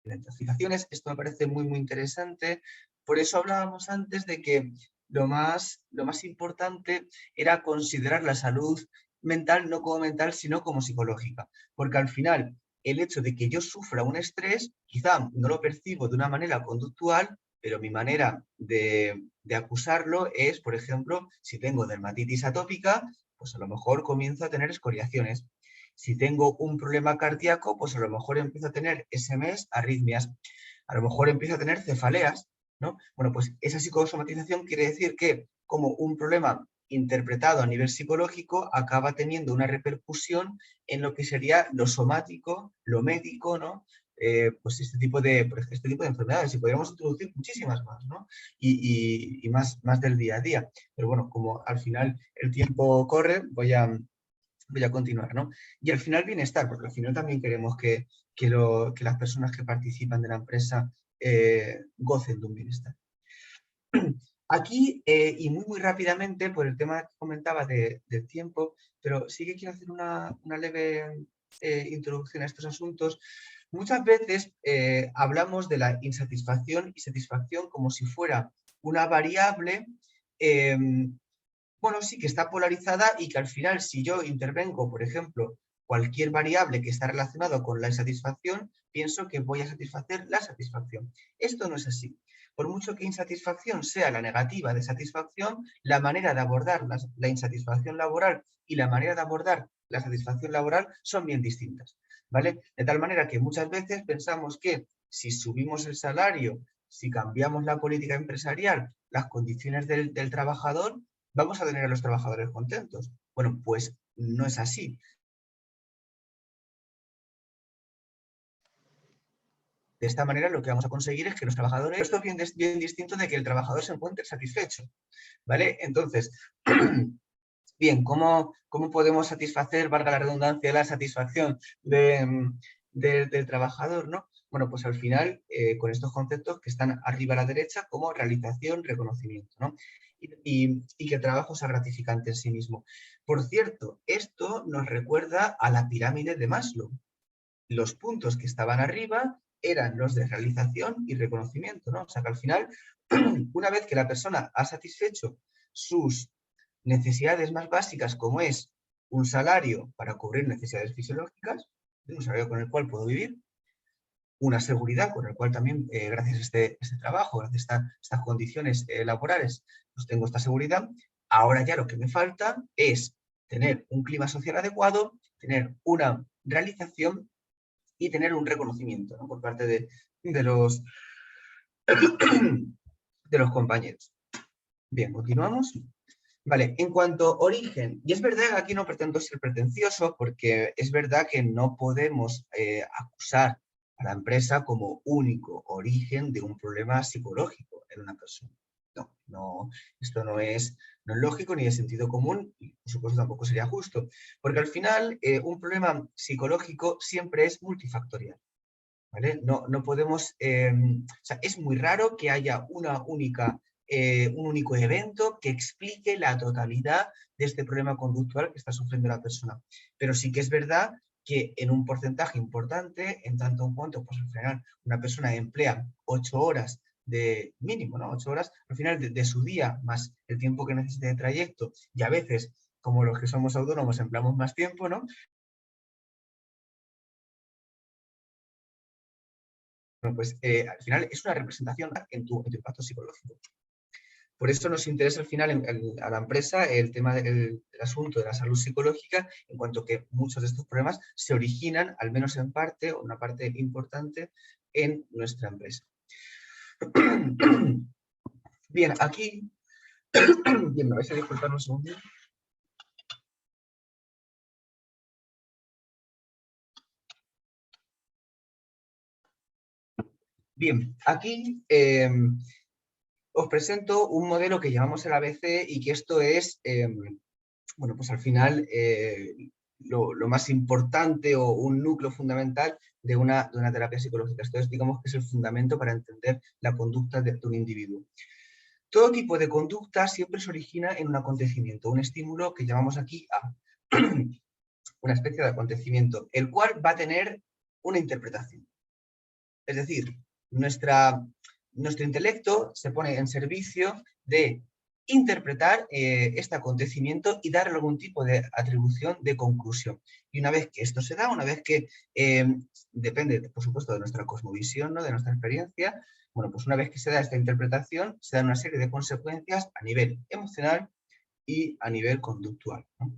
identificaciones. Esto me parece muy, muy interesante. Por eso hablábamos antes de que lo más importante era considerar la salud mental no como mental, sino como psicológica. Porque al final, el hecho de que yo sufra un estrés, quizá no lo percibo de una manera conductual, pero mi manera de acusarlo es, por ejemplo, si tengo dermatitis atópica, pues a lo mejor comienzo a tener escoriaciones. Si tengo un problema cardíaco, pues a lo mejor empiezo a tener SMS, arritmias. A lo mejor empiezo a tener cefaleas, ¿no? Bueno, pues esa psicosomatización quiere decir que como un problema interpretado a nivel psicológico acaba teniendo una repercusión en lo que sería lo somático, lo médico, ¿no? Pues este tipo de enfermedades y podríamos introducir muchísimas más, ¿no? Y más del día a día. Pero bueno, como al final el tiempo corre, voy a continuar, ¿no? Y al final bienestar, porque al final también queremos que las personas que participan de la empresa gocen de un bienestar. Aquí, y muy, muy rápidamente, por el tema que comentaba del tiempo, pero sí que quiero hacer una leve introducción a estos asuntos. Muchas veces hablamos de la insatisfacción y satisfacción como si fuera una variable bueno, sí que está polarizada y que al final si yo intervengo, por ejemplo, cualquier variable que está relacionada con la insatisfacción, pienso que voy a satisfacer la satisfacción. Esto no es así. Por mucho que insatisfacción sea la negativa de satisfacción, la manera de abordar la insatisfacción laboral y la manera de abordar la satisfacción laboral son bien distintas, ¿vale? De tal manera que muchas veces pensamos que si subimos el salario, si cambiamos la política empresarial, las condiciones del trabajador, vamos a tener a los trabajadores contentos. Bueno, pues no es así. De esta manera lo que vamos a conseguir es que los trabajadores, esto es bien distinto de que el trabajador se encuentre satisfecho, ¿vale? Entonces, Bien, ¿cómo podemos satisfacer, valga la redundancia, la satisfacción del trabajador, ¿no? Bueno, pues al final, con estos conceptos que están arriba a la derecha, como realización, reconocimiento, ¿no? Y que el trabajo sea gratificante en sí mismo. Por cierto, esto nos recuerda a la pirámide de Maslow. Los puntos que estaban arriba eran los de realización y reconocimiento, ¿no? O sea que al final, una vez que la persona ha satisfecho sus necesidades más básicas, como es un salario para cubrir necesidades fisiológicas, un salario con el cual puedo vivir, una seguridad con el cual también, gracias a este trabajo, gracias a estas condiciones laborales, pues tengo esta seguridad. Ahora ya lo que me falta es tener un clima social adecuado, tener una realización y tener un reconocimiento, ¿no?, por parte de los, de los compañeros. Bien, continuamos. Vale, en cuanto a origen, y es verdad que aquí no pretendo ser pretencioso, porque es verdad que no podemos acusar a la empresa como único origen de un problema psicológico en una persona. No, esto no es lógico ni de sentido común, y por supuesto tampoco sería justo, porque al final un problema psicológico siempre es multifactorial, ¿vale? No podemos, o sea, es muy raro que haya un único evento que explique la totalidad de este problema conductual que está sufriendo la persona. Pero sí que es verdad que en un porcentaje importante, en tanto en cuanto, pues al final una persona emplea 8 horas de mínimo, ¿no? 8 horas al final de su día, más el tiempo que necesite de trayecto, y a veces, como los que somos autónomos, empleamos más tiempo, ¿no? Bueno, pues al final es una representación en tu impacto psicológico. Por eso nos interesa al final a la empresa el tema del asunto de la salud psicológica, en cuanto que muchos de estos problemas se originan, al menos en parte, o una parte importante, en nuestra empresa. Bien, aquí, bien, me vais a disculpar un segundo. Bien, aquí os presento un modelo que llamamos el ABC y que esto es, bueno, pues al final lo más importante o un núcleo fundamental de una terapia psicológica. Esto es, digamos, que es el fundamento para entender la conducta de un individuo. Todo tipo de conducta siempre se origina en un acontecimiento, un estímulo que llamamos aquí A, una especie de acontecimiento, el cual va a tener una interpretación. Es decir, nuestro intelecto se pone en servicio de interpretar este acontecimiento y darle algún tipo de atribución de conclusión. Y una vez que esto se da, una vez que depende, por supuesto, de nuestra cosmovisión, ¿no?, de nuestra experiencia, bueno, pues una vez que se da esta interpretación, se dan una serie de consecuencias a nivel emocional y a nivel conductual, ¿no?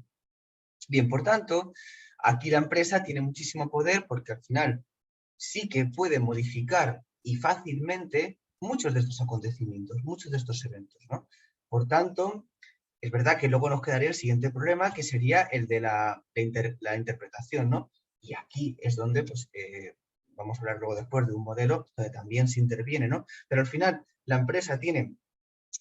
Bien, por tanto, aquí la empresa tiene muchísimo poder porque al final sí que puede modificar y fácilmente muchos de estos acontecimientos, muchos de estos eventos, ¿no? Por tanto, es verdad que luego nos quedaría el siguiente problema, que sería el de la interpretación, ¿no? Y aquí es donde, pues, vamos a hablar luego después de un modelo donde también se interviene, ¿no? Pero al final la empresa tiene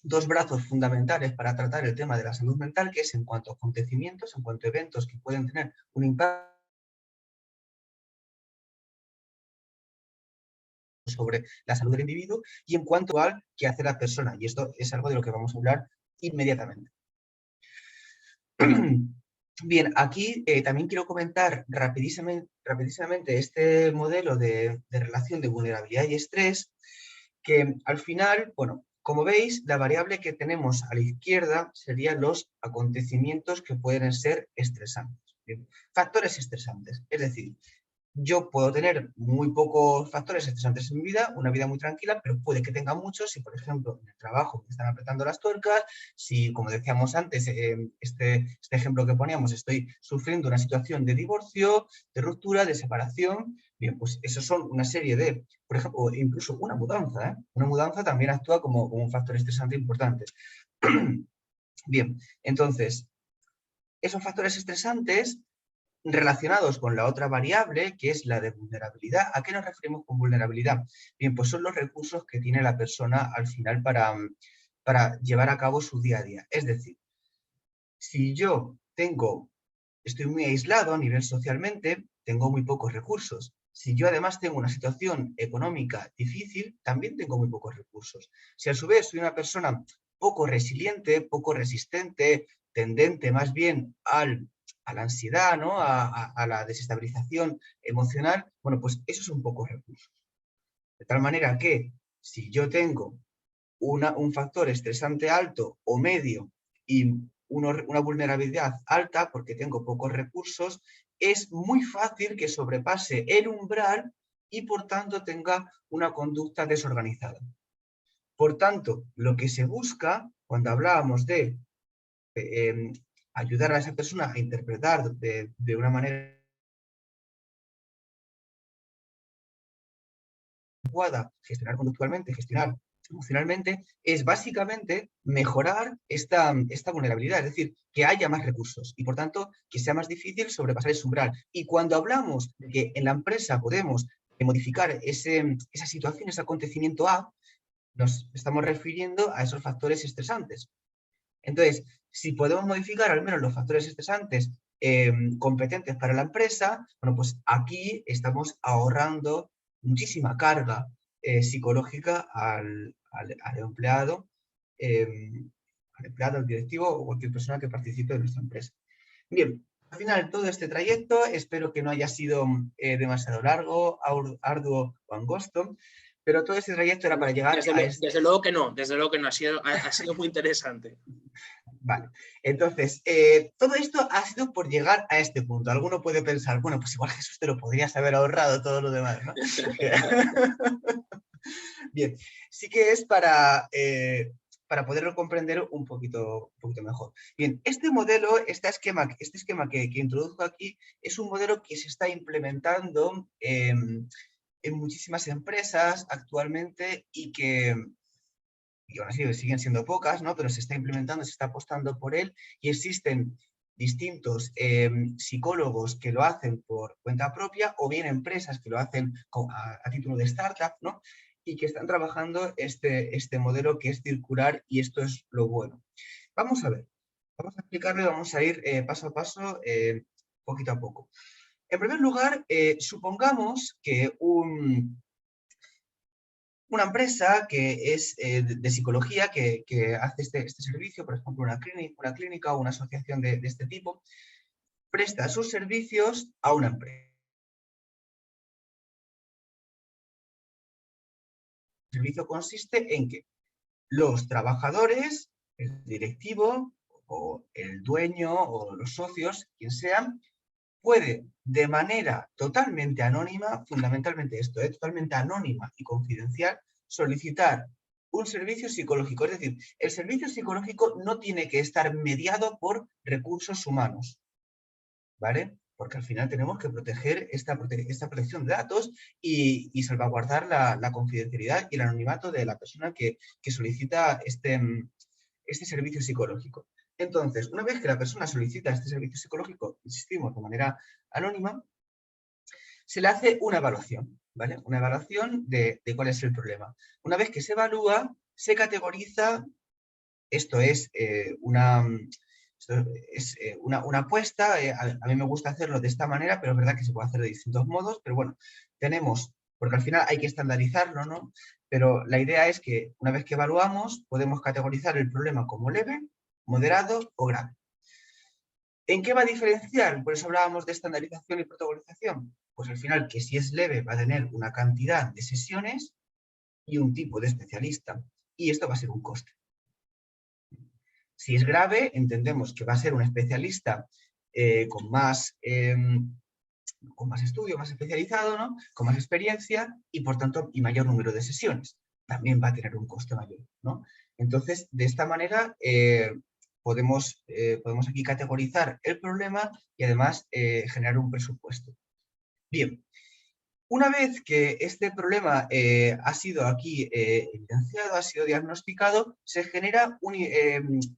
dos brazos fundamentales para tratar el tema de la salud mental, que es en cuanto a acontecimientos, en cuanto a eventos que pueden tener un impacto sobre la salud del individuo, y en cuanto al que hace la persona. Y esto es algo de lo que vamos a hablar inmediatamente. Bien, aquí también quiero comentar rapidísimamente este modelo de relación de vulnerabilidad y estrés, que al final, bueno, como veis, la variable que tenemos a la izquierda serían los acontecimientos que pueden ser estresantes. Bien, factores estresantes, es decir, yo puedo tener muy pocos factores estresantes en mi vida, una vida muy tranquila, pero puede que tenga muchos si, por ejemplo, en el trabajo me están apretando las tuercas, si, como decíamos antes, este ejemplo que poníamos, estoy sufriendo una situación de divorcio, de ruptura, de separación. Bien, pues eso son una serie de, por ejemplo, incluso una mudanza, ¿eh? Una mudanza también actúa como un factor estresante importante. Bien, entonces, esos factores estresantes relacionados con la otra variable, que es la de vulnerabilidad. ¿A qué nos referimos con vulnerabilidad? Bien, pues son los recursos que tiene la persona al final para llevar a cabo su día a día. Es decir, Si yo estoy muy aislado a nivel socialmente, tengo muy pocos recursos. Si yo además tengo una situación económica difícil, también tengo muy pocos recursos. Si a su vez soy una persona poco resiliente, poco resistente, tendente más bien a la ansiedad, ¿no? a la desestabilización emocional, bueno, pues esos son pocos recursos. De tal manera que si yo tengo un factor estresante alto o medio y una vulnerabilidad alta, porque tengo pocos recursos, es muy fácil que sobrepase el umbral y por tanto tenga una conducta desorganizada. Por tanto, lo que se busca cuando hablábamos de ayudar a esa persona a interpretar de una manera adecuada, gestionar conductualmente, gestionar emocionalmente, es básicamente mejorar esta vulnerabilidad, es decir, que haya más recursos y por tanto que sea más difícil sobrepasar ese umbral. Y cuando hablamos de que en la empresa podemos modificar esa situación, ese acontecimiento A, nos estamos refiriendo a esos factores estresantes. Entonces, si podemos modificar al menos los factores estresantes competentes para la empresa, bueno, pues aquí estamos ahorrando muchísima carga psicológica al empleado, al directivo o cualquier persona que participe de nuestra empresa. Bien, al final todo este trayecto espero que no haya sido demasiado largo, arduo o angosto, pero todo este trayecto era para llegar a este... Desde luego que no, ha sido muy interesante. Vale, entonces, todo esto ha sido por llegar a este punto. Alguno puede pensar, bueno, pues igual Jesús te lo podrías haber ahorrado todo lo demás, ¿no? Bien, sí que es para poderlo comprender un poquito mejor. Bien, este modelo, este esquema que introduzco aquí, es un modelo que se está implementando en muchísimas empresas actualmente y aún así siguen siendo pocas, ¿no? Pero se está implementando, se está apostando por él y existen distintos psicólogos que lo hacen por cuenta propia o bien empresas que lo hacen a título de startup, ¿no? Y que están trabajando este modelo que es circular y esto es lo bueno. Vamos a ver, vamos a explicarlo y vamos a ir paso a paso, poquito a poco. En primer lugar, supongamos que una empresa que es de psicología que hace este servicio, por ejemplo, una clínica o una asociación de este tipo, presta sus servicios a una empresa. El servicio consiste en que los trabajadores, el directivo o el dueño o los socios, quien sean, puede de manera totalmente anónima, fundamentalmente esto, totalmente anónima y confidencial, solicitar un servicio psicológico. Es decir, el servicio psicológico no tiene que estar mediado por recursos humanos, ¿vale? Porque al final tenemos que proteger esta protección de datos y salvaguardar la confidencialidad y el anonimato de la persona que solicita este servicio psicológico. Entonces, una vez que la persona solicita este servicio psicológico, insistimos, de manera anónima, se le hace una evaluación, ¿vale? Una evaluación de cuál es el problema. Una vez que se evalúa, se categoriza, esto es una apuesta, a mí me gusta hacerlo de esta manera, pero es verdad que se puede hacer de distintos modos, pero bueno, tenemos, porque al final hay que estandarizarlo, ¿no? Pero la idea es que una vez que evaluamos, podemos categorizar el problema como leve, moderado o grave. ¿En qué va a diferenciar? Por eso hablábamos de estandarización y protocolización. Pues al final, que si es leve va a tener una cantidad de sesiones y un tipo de especialista. Y esto va a ser un coste. Si es grave, entendemos que va a ser un especialista con más estudio, más especializado, ¿no? Con más experiencia y, por tanto, y mayor número de sesiones. También va a tener un coste mayor, ¿no? Entonces, de esta manera, podemos aquí categorizar el problema y además generar un presupuesto. Bien, una vez que este problema ha sido aquí evidenciado, ha sido diagnosticado, se genera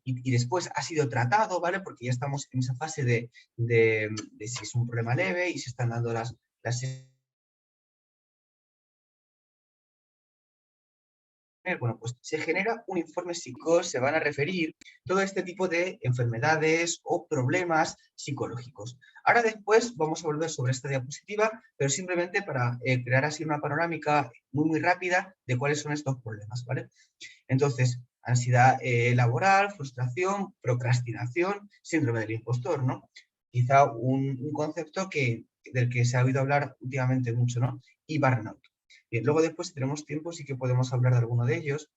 y después ha sido tratado, ¿vale? Porque ya estamos en esa fase de si es un problema leve y se están dando las bueno, pues se genera un informe psíquico, se van a referir todo este tipo de enfermedades o problemas psicológicos. Ahora después vamos a volver sobre esta diapositiva, pero simplemente para crear así una panorámica muy rápida de cuáles son estos problemas, ¿vale? Entonces, ansiedad laboral, frustración, procrastinación, síndrome del impostor, ¿no? Quizá un concepto del que se ha oído hablar últimamente mucho, ¿no? Y burnout. Bien, luego después, si tenemos tiempo, sí que podemos hablar de alguno de ellos.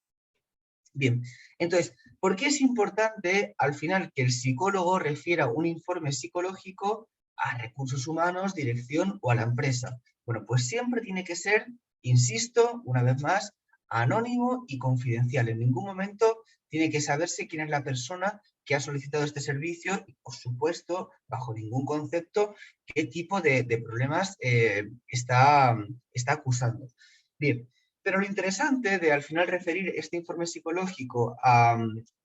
Bien, entonces, ¿por qué es importante al final que el psicólogo refiera un informe psicológico a recursos humanos, dirección o a la empresa? Bueno, pues siempre tiene que ser, insisto, una vez más, anónimo y confidencial. En ningún momento tiene que saberse quién es la persona que ha solicitado este servicio y, por supuesto, bajo ningún concepto, qué tipo de problemas está acusando. Bien, pero lo interesante de al final referir este informe psicológico a,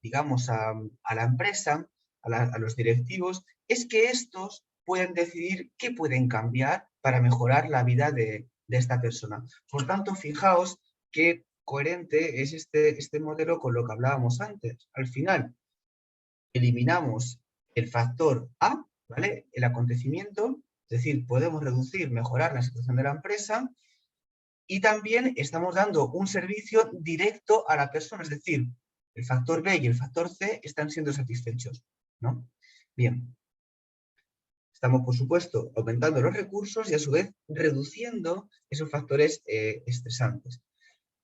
digamos, a la empresa, a los directivos, es que estos pueden decidir qué pueden cambiar para mejorar la vida de esta persona. Por tanto, fijaos qué coherente es este modelo con lo que hablábamos antes. Al final, eliminamos el factor A, ¿vale? El acontecimiento, es decir, podemos reducir, mejorar la situación de la empresa, y también estamos dando un servicio directo a la persona, es decir, el factor B y el factor C están siendo satisfechos, ¿no? Bien, estamos, por supuesto, aumentando los recursos y a su vez reduciendo esos factores estresantes.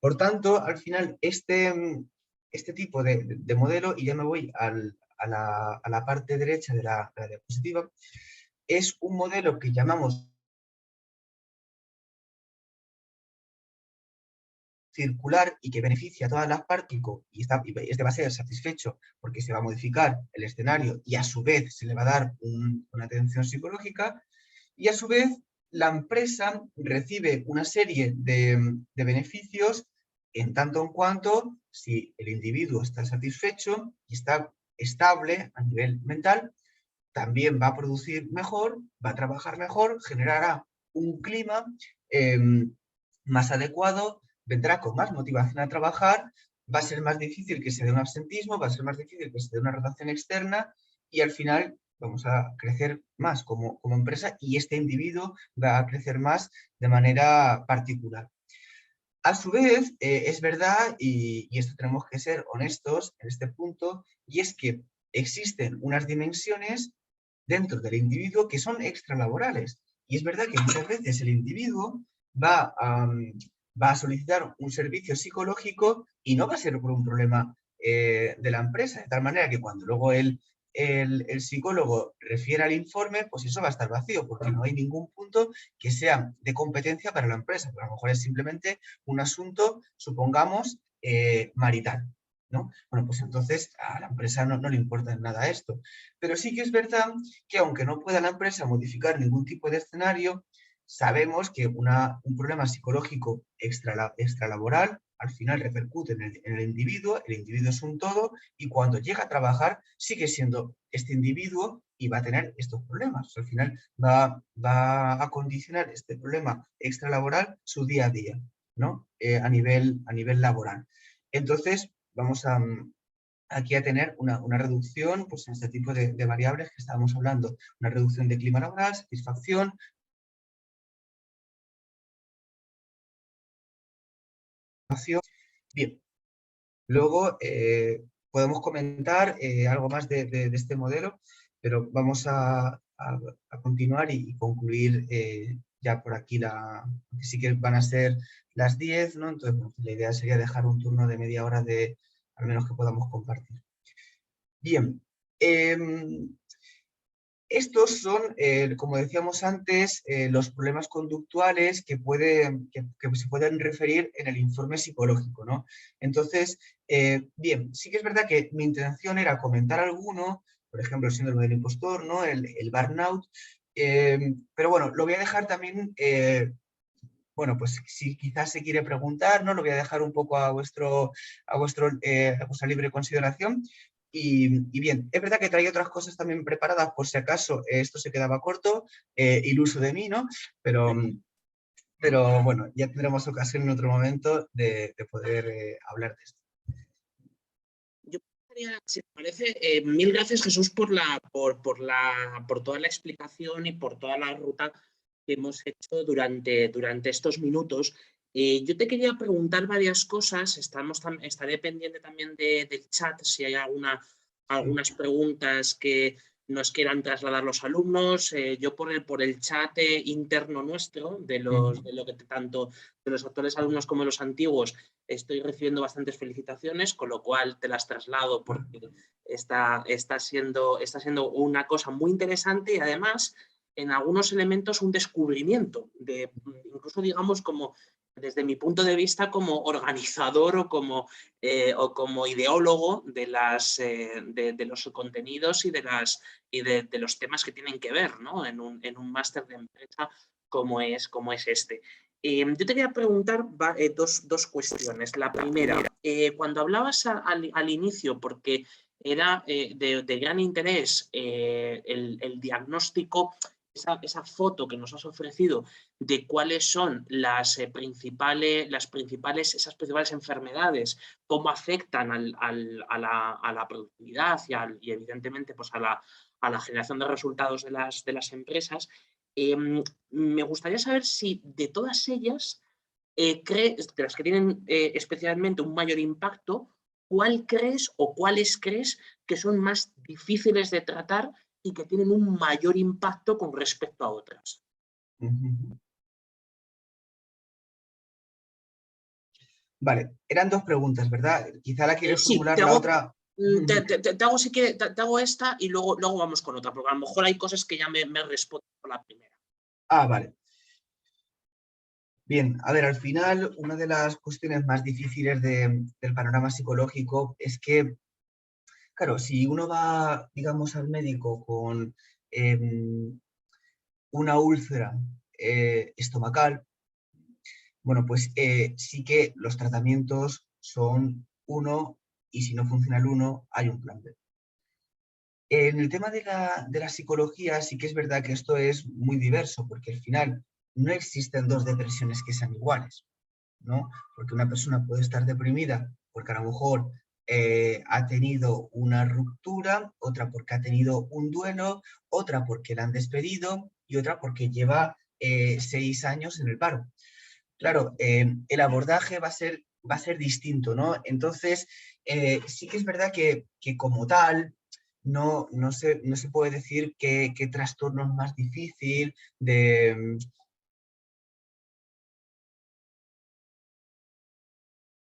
Por tanto, al final, este tipo de modelo, y ya me voy a la parte derecha de la diapositiva, es un modelo que llamamos circular y que beneficia a todas las partes y este va a ser satisfecho porque se va a modificar el escenario y a su vez se le va a dar una atención psicológica y a su vez la empresa recibe una serie de beneficios en tanto en cuanto si el individuo está satisfecho y está estable a nivel mental, también va a producir mejor, va a trabajar mejor, generará un clima eh, más adecuado, vendrá con más motivación a trabajar, va a ser más difícil que se dé un absentismo, va a ser más difícil que se dé una rotación externa y al final vamos a crecer más como empresa y este individuo va a crecer más de manera particular. A su vez, es verdad, y esto tenemos que ser honestos en este punto, y es que existen unas dimensiones dentro del individuo que son extralaborales. Y es verdad que muchas veces el individuo va a solicitar un servicio psicológico y no va a ser por un problema de la empresa, de tal manera que cuando luego el psicólogo refiere al informe, pues eso va a estar vacío, porque no hay ningún punto que sea de competencia para la empresa. Pero a lo mejor es simplemente un asunto, supongamos, marital, ¿no? Bueno, pues entonces a la empresa no le importa en nada esto. Pero sí que es verdad que aunque no pueda la empresa modificar ningún tipo de escenario, sabemos que un problema psicológico extralaboral al final repercute en el individuo es un todo y cuando llega a trabajar sigue siendo este individuo y va a tener estos problemas. O sea, al final va a condicionar este problema extralaboral su día a día, ¿no? A nivel laboral. Entonces, vamos aquí a tener una reducción pues, en este tipo de variables que estábamos hablando. Una reducción de clima laboral, satisfacción. Bien, luego podemos comentar algo más de este modelo, pero vamos a continuar y concluir ya por aquí. Sí que van a ser las 10, ¿no? Entonces, bueno, la idea sería dejar un turno de media hora al menos que podamos compartir. Bien, estos son, como decíamos antes, los problemas conductuales que se pueden referir en el informe psicológico, ¿no? Entonces, bien, sí que es verdad que mi intención era comentar alguno, por ejemplo, el síndrome del impostor, ¿no? El burnout, pero bueno, lo voy a dejar también, bueno, pues si quizás se quiere preguntar, ¿no? Lo voy a dejar un poco a vuestra libre consideración. Y bien, es verdad que traía otras cosas también preparadas por si acaso esto se quedaba corto, iluso de mí, ¿no? Pero pero bueno, ya tendremos ocasión en otro momento de poder hablar de esto. Yo si te parece, mil gracias Jesús por toda la explicación y por toda la ruta que hemos hecho durante estos minutos. Yo te quería preguntar varias cosas, estaré pendiente también del chat si hay algunas preguntas que nos quieran trasladar los alumnos. Yo por el chat interno nuestro, de lo que tanto de los actuales alumnos como de los antiguos, estoy recibiendo bastantes felicitaciones, con lo cual te las traslado porque está siendo una cosa muy interesante y además en algunos elementos un descubrimiento, incluso digamos como desde mi punto de vista como organizador o como ideólogo de los contenidos y de los temas que tienen que ver, ¿no? en un máster de empresa como es este. Yo te quería preguntar dos cuestiones. La primera, cuando hablabas al inicio, porque era de gran interés el diagnóstico, esa foto que nos has ofrecido de cuáles son esas principales enfermedades, cómo afectan a la productividad y evidentemente pues a la generación de resultados de las empresas. Me gustaría saber si de todas ellas, de las que tienen especialmente un mayor impacto, ¿cuál crees o cuáles crees que son más difíciles de tratar y que tienen un mayor impacto con respecto a otras? Vale, eran dos preguntas, ¿verdad? Quizá la quieres Sí, formular la otra. te hago, si quieres, te hago esta y luego vamos con otra, porque a lo mejor hay cosas que ya me responden por la primera. Vale. Bien, a ver, al final una de las cuestiones más difíciles del panorama psicológico es que, claro, si uno va, digamos, al médico con una úlcera estomacal, bueno, pues sí que los tratamientos son uno y si no funciona el uno, hay un plan B. En el tema de la psicología sí que es verdad que esto es muy diverso, porque al final no existen dos depresiones que sean iguales, ¿no? Porque una persona puede estar deprimida porque a lo mejor ha tenido una ruptura, otra porque ha tenido un duelo, otra porque la han despedido y otra porque lleva 6 años en el paro. Claro, el abordaje va a ser distinto, ¿no? Entonces, sí que es verdad que como tal, no se puede decir qué trastorno es más difícil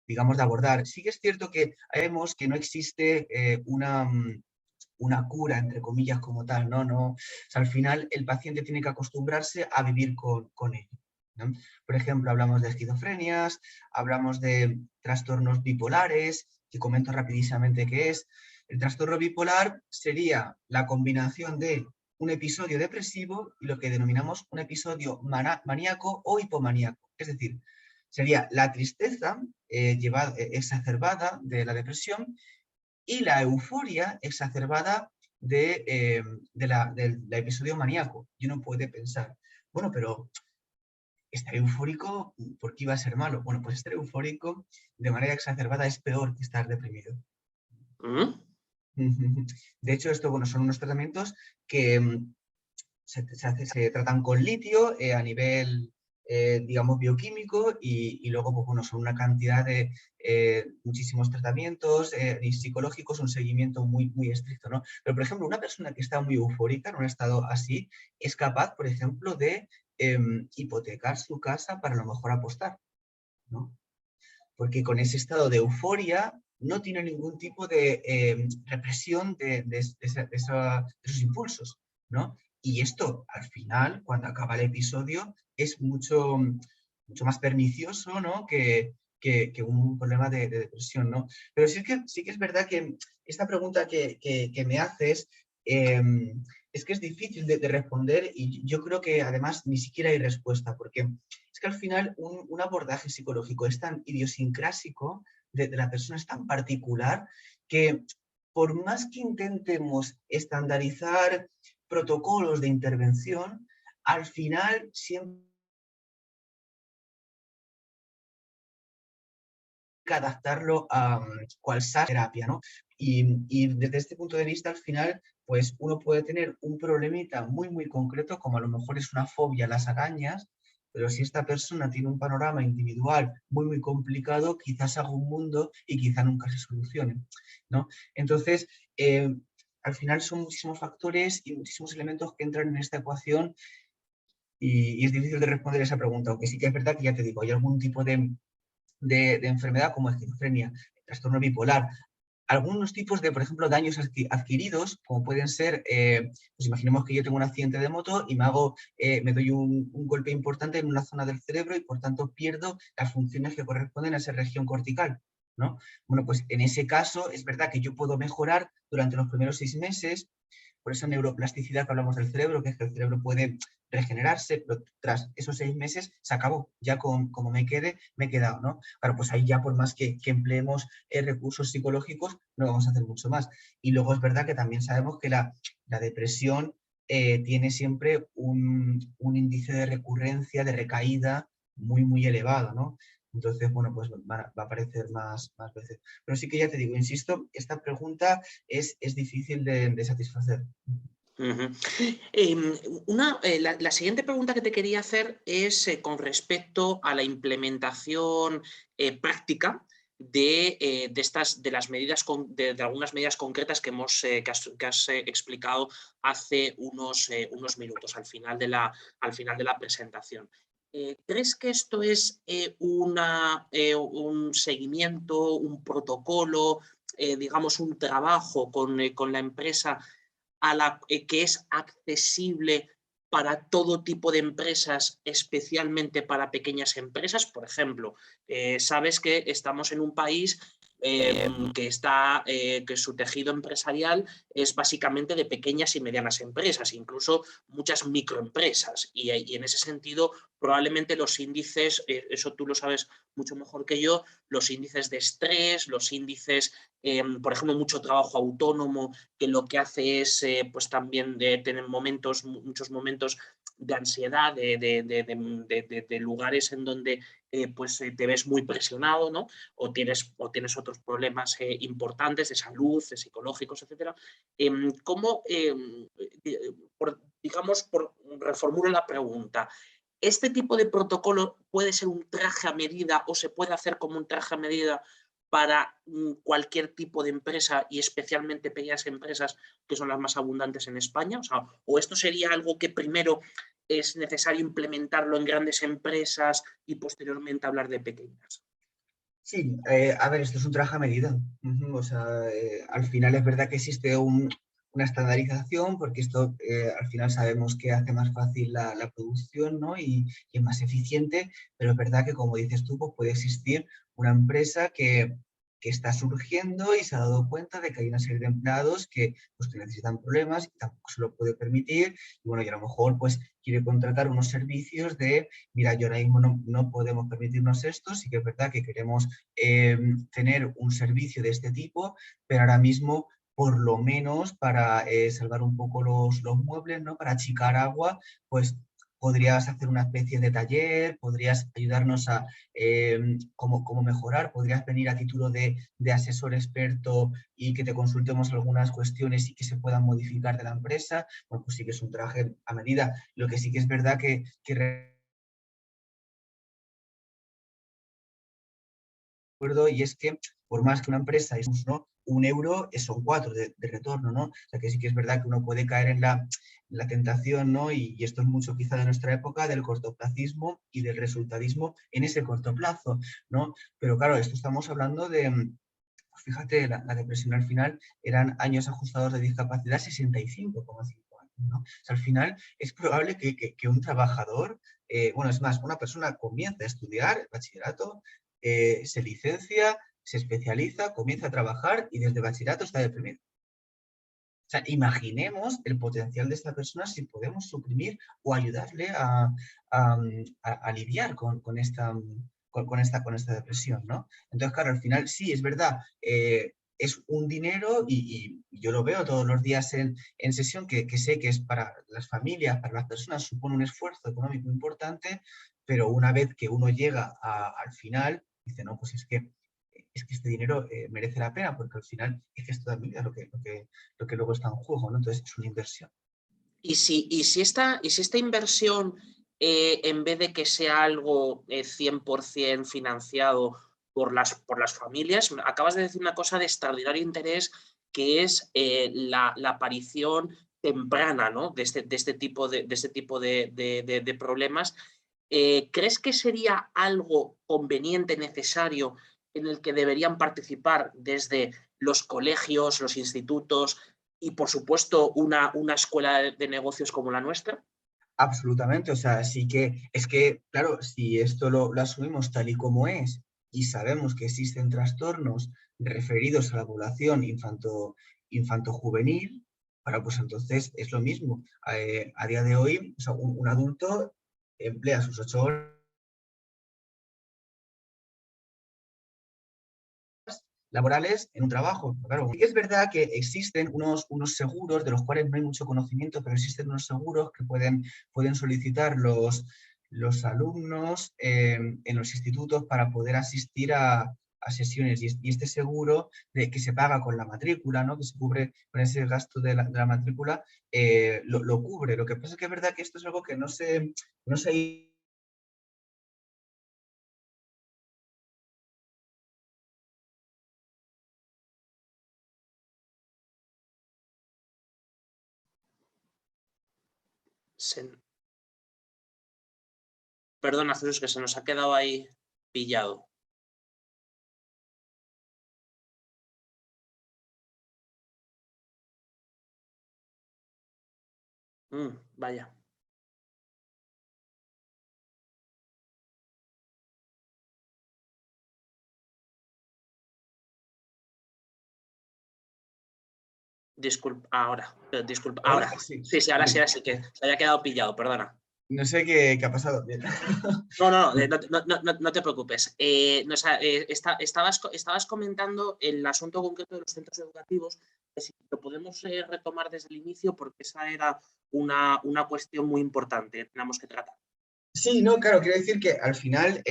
digamos, de abordar. Sí que es cierto que vemos que no existe una cura, entre comillas, como tal, ¿no? O sea, al final el paciente tiene que acostumbrarse a vivir con ello, ¿no? Por ejemplo, hablamos de esquizofrenias, hablamos de trastornos bipolares, que comento rapidísimamente qué es. El trastorno bipolar sería la combinación de un episodio depresivo y lo que denominamos un episodio maníaco o hipomaníaco. Es decir, sería la tristeza exacerbada de la depresión y la euforia exacerbada del episodio maníaco. Y uno puede pensar, bueno, pero estar eufórico, ¿por qué iba a ser malo? Bueno, pues estar eufórico de manera exacerbada es peor que estar deprimido. ¿Mm? De hecho, esto, bueno, son unos tratamientos que se tratan con litio a nivel, digamos, bioquímico y luego, pues, bueno, son una cantidad de muchísimos tratamientos y psicológicos, un seguimiento muy, muy estricto, ¿no? Pero, por ejemplo, una persona que está muy eufórica en un estado así es capaz, por ejemplo, de hipotecar su casa para a lo mejor apostar, ¿no? Porque con ese estado de euforia no tiene ningún tipo de represión de esos impulsos, ¿no? Y esto, al final, cuando acaba el episodio, es mucho más pernicioso, ¿no? que un problema de depresión, ¿no? Pero sí que es verdad que esta pregunta que me haces es que es difícil de responder y yo creo que además ni siquiera hay respuesta, porque es que al final un abordaje psicológico es tan idiosincrásico de la persona, es tan particular, que por más que intentemos estandarizar protocolos de intervención, al final siempre que adaptarlo a cual sea terapia, ¿no? Y desde este punto de vista, al final, pues uno puede tener un problemita muy, muy concreto, como a lo mejor es una fobia a las arañas, pero si esta persona tiene un panorama individual muy, muy complicado, quizás haga un mundo y quizá nunca se solucione, ¿no? Entonces, al final son muchísimos factores y muchísimos elementos que entran en esta ecuación y es difícil de responder esa pregunta, aunque sí que es verdad que ya te digo, hay algún tipo de enfermedad como esquizofrenia, trastorno bipolar, algunos tipos de, por ejemplo, daños adquiridos, como pueden ser, pues imaginemos que yo tengo un accidente de moto y me doy un golpe importante en una zona del cerebro y por tanto pierdo las funciones que corresponden a esa región cortical, ¿no? Bueno, pues en ese caso es verdad que yo puedo mejorar durante los primeros 6 meses por esa neuroplasticidad que hablamos del cerebro, que es que el cerebro puede regenerarse, pero tras esos 6 meses se acabó, ya como me quede, me he quedado, ¿no? Claro, pues ahí ya por más que empleemos recursos psicológicos, no vamos a hacer mucho más. Y luego es verdad que también sabemos que la depresión tiene siempre un índice de recurrencia, de recaída muy, muy elevado, ¿no? Entonces, bueno, pues va a aparecer más veces. Pero sí que ya te digo, insisto, esta pregunta es difícil de satisfacer. Ujú. La siguiente pregunta que te quería hacer es con respecto a la implementación práctica de las medidas de algunas medidas concretas que has explicado hace unos minutos al final de la presentación. ¿Crees que esto es un seguimiento, un protocolo, digamos un trabajo con la empresa que es accesible para todo tipo de empresas, especialmente para pequeñas empresas? Por ejemplo, sabes que estamos en un país que su tejido empresarial es básicamente de pequeñas y medianas empresas, incluso muchas microempresas. Y en ese sentido, probablemente los índices, eso tú lo sabes mucho mejor que yo, los índices de estrés, los índices, por ejemplo, mucho trabajo autónomo, que lo que hace es pues también tener muchos momentos de ansiedad, de lugares en donde te ves muy presionado, ¿no? O tienes otros problemas importantes de salud, de psicológicos, etc. ¿Cómo, reformulo la pregunta? ¿Este tipo de protocolo puede ser un traje a medida o se puede hacer como un traje a medida para cualquier tipo de empresa y especialmente pequeñas empresas que son las más abundantes en España? O sea, ¿o esto sería algo que primero es necesario implementarlo en grandes empresas y posteriormente hablar de pequeñas? Sí, a ver, esto es un traje a medida. O sea, al final es verdad que existe una estandarización porque esto al final sabemos que hace más fácil la producción, ¿no? Y es más eficiente, pero es verdad que como dices tú, pues puede existir una empresa que está surgiendo y se ha dado cuenta de que hay una serie de empleados pues, que necesitan problemas y tampoco se lo puede permitir. Y bueno, y a lo mejor pues quiere contratar unos servicios de, mira, yo ahora mismo no podemos permitirnos esto, sí que es verdad que queremos tener un servicio de este tipo, pero ahora mismo, por lo menos para salvar un poco los muebles, ¿no? Para achicar agua, pues podrías hacer una especie de taller, podrías ayudarnos a cómo mejorar, podrías venir a título de asesor experto y que te consultemos algunas cuestiones y que se puedan modificar de la empresa. Bueno, pues sí que es un traje a medida. Lo que sí que es verdad que y es que por más que una empresa es, ¿no? 1 euro son 4 de retorno, ¿no? O sea que sí que es verdad que uno puede caer en la tentación, ¿no? Y esto es mucho quizá de nuestra época, del cortoplacismo y del resultadismo en ese corto plazo, ¿no? Pero claro, esto estamos hablando pues fíjate, la depresión al final eran años ajustados de discapacidad 65,5 años, ¿no? O sea, al final es probable que un trabajador, bueno, es más, una persona comienza a estudiar bachillerato, se licencia, se especializa, comienza a trabajar y desde bachillerato está deprimido. O sea, imaginemos el potencial de esta persona si podemos suprimir o ayudarle a lidiar con esta depresión, ¿no? Entonces, claro, al final sí, es verdad, es un dinero y yo lo veo todos los días en sesión que sé que es para las familias, para las personas, supone un esfuerzo económico importante, pero una vez que uno llega al final, dice, no, pues es que es que este dinero merece la pena, porque al final es que es toda mi vida lo que luego está en juego, ¿no? Entonces es una inversión. Y si esta inversión, en vez de que sea algo 100% financiado por las familias, acabas de decir una cosa de extraordinario interés, que es la aparición temprana, ¿no?, de este tipo de problemas. ¿Crees que sería algo conveniente, necesario, en el que deberían participar desde los colegios, los institutos y, por supuesto, una escuela de negocios como la nuestra? Absolutamente, o sea, sí que es que, claro, si esto lo asumimos tal y como es y sabemos que existen trastornos referidos a la población infanto-juvenil, bueno, pues entonces es lo mismo. A día de hoy, o sea, un adulto emplea sus 8 horas laborales en un trabajo. Claro, sí que es verdad que existen unos seguros de los cuales no hay mucho conocimiento, pero existen unos seguros que pueden solicitar los alumnos en los institutos para poder asistir a sesiones. Y este seguro que se paga con la matrícula, ¿no?, que se cubre con ese gasto de la matrícula, lo cubre. Lo que pasa es que es verdad que esto es algo que no se Se- Perdona, Jesús, que se nos ha quedado ahí pillado. Vaya. Disculpa, Ahora ahora. sí. Sí, sí, Bien. ahora sí que se había quedado pillado, perdona. No sé qué ha pasado. Bien. No te preocupes. Estabas comentando el asunto concreto de los centros educativos, que si lo podemos retomar desde el inicio, porque esa era una cuestión muy importante que tenemos que tratar. Sí, no, claro, quiero decir que al final,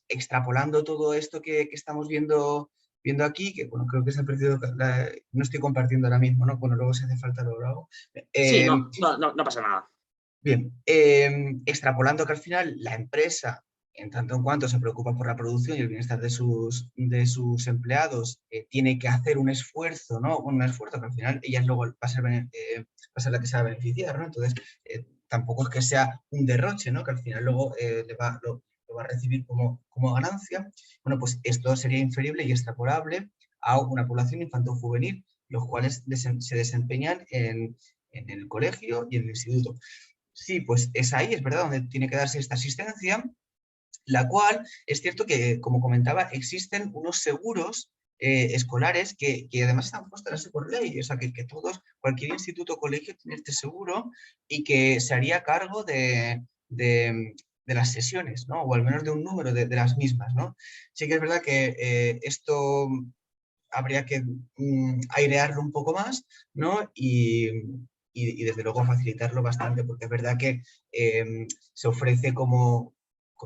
extrapolando todo esto que estamos viendo aquí, que bueno, creo que se ha perdido, no estoy compartiendo ahora mismo, ¿no? Bueno, luego si hace falta lo hago. Sí, Eh, no pasa nada. Bien, extrapolando que al final la empresa, en tanto en cuanto se preocupa por la producción y el bienestar de sus empleados, tiene que hacer un esfuerzo, ¿no? Un esfuerzo que al final ella luego va a ser la que se va a beneficiar, ¿no? Entonces, tampoco es que sea un derroche, ¿no?, que al final luego lo va a recibir como ganancia. Bueno, pues esto sería inferible y extrapolable a una población infanto-juvenil, los cuales se desempeñan en el colegio y en el instituto. Sí, pues es ahí, es verdad, donde tiene que darse esta asistencia, la cual es cierto que, como comentaba, existen unos seguros escolares que además están puestos así por ley, o sea, que todos, cualquier instituto o colegio tiene este seguro y que se haría cargo de las sesiones, ¿no? O al menos de un número de las mismas, ¿no? Sí que es verdad que esto habría que airearlo un poco más, ¿no? Y desde luego facilitarlo bastante, porque es verdad que se ofrece como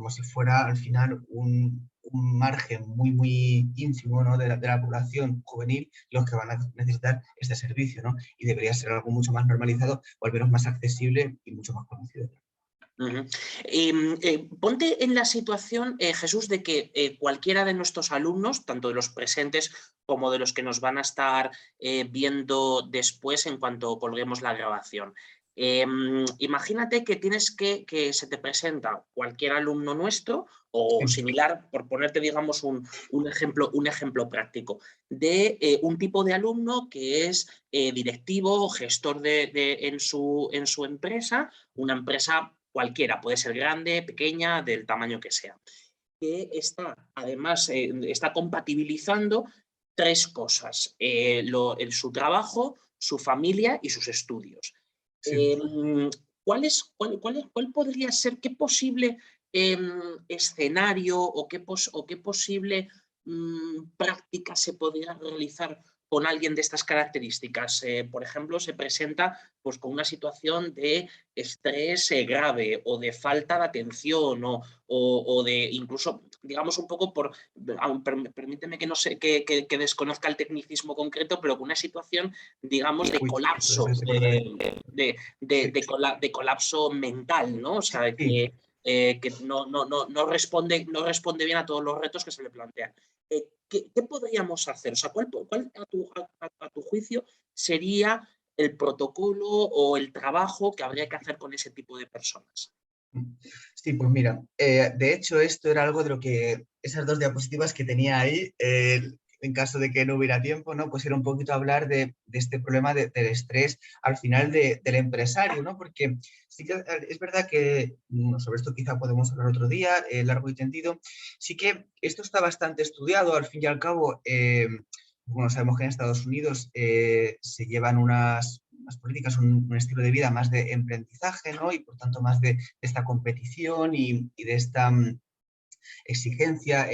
si fuera al final un margen muy ínfimo, ¿no?, de la población juvenil los que van a necesitar este servicio, ¿no? Y debería ser algo mucho más normalizado o al menos más accesible y mucho más conocido. Ujú. Ponte en la situación, Jesús, de que cualquiera de nuestros alumnos, tanto de los presentes como de los que nos van a estar viendo después en cuanto colguemos la grabación. Imagínate que que se te presenta cualquier alumno nuestro o Sí, similar, por ponerte, digamos, un ejemplo práctico, de un tipo de alumno que es directivo o gestor en su empresa, una empresa cualquiera, puede ser grande, pequeña, del tamaño que sea, que además está compatibilizando tres cosas: su trabajo, su familia y sus estudios. sí. ¿Cuál podría ser, qué posible escenario o qué posible práctica se podría realizar con alguien de estas características? Por ejemplo, se presenta pues, con una situación de estrés grave o de falta de atención o de incluso digamos un poco por, permíteme que no sé, que desconozca el tecnicismo concreto, pero con una situación, digamos, de Uy, colapso, entonces, perdón. Sí, de colapso mental, ¿no? O sea, sí. que no responde bien a todos los retos que se le plantean. ¿Qué podríamos hacer? O sea, ¿cuál a tu juicio sería el protocolo o el trabajo que habría que hacer con ese tipo de personas? Sí, pues mira, de hecho esto era algo de lo que, esas dos diapositivas que tenía ahí, en caso de que no hubiera tiempo, ¿no? Pues era un poquito hablar de este problema del estrés al final del empresario, ¿no? Porque sí que es verdad que, sobre esto quizá podemos hablar otro día, largo y tendido, sí que esto está bastante estudiado, al fin y al cabo, bueno, sabemos que en Estados Unidos se llevan unas políticas, un estilo de vida más de emprendizaje, ¿no? Y por tanto más de esta competición y de esta exigencia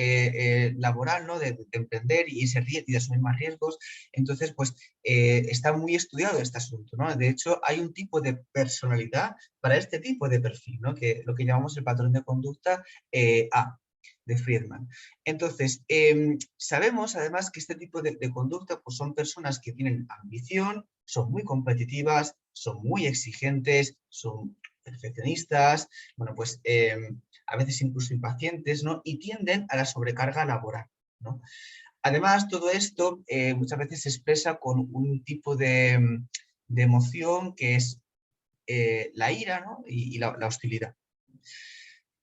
laboral, ¿no? De emprender y de asumir más riesgos. Entonces, pues está muy estudiado este asunto, ¿no? De hecho, hay un tipo de personalidad para este tipo de perfil, ¿no? Que lo que llamamos el patrón de conducta A de Friedman. Entonces, sabemos además que este tipo de conducta pues son personas que tienen ambición, son muy competitivas, son muy exigentes, son perfeccionistas, bueno, pues a veces incluso impacientes, ¿no? Y tienden a la sobrecarga laboral, ¿no? Además, todo esto muchas veces se expresa con un tipo de emoción que es la ira, ¿no? Y la hostilidad.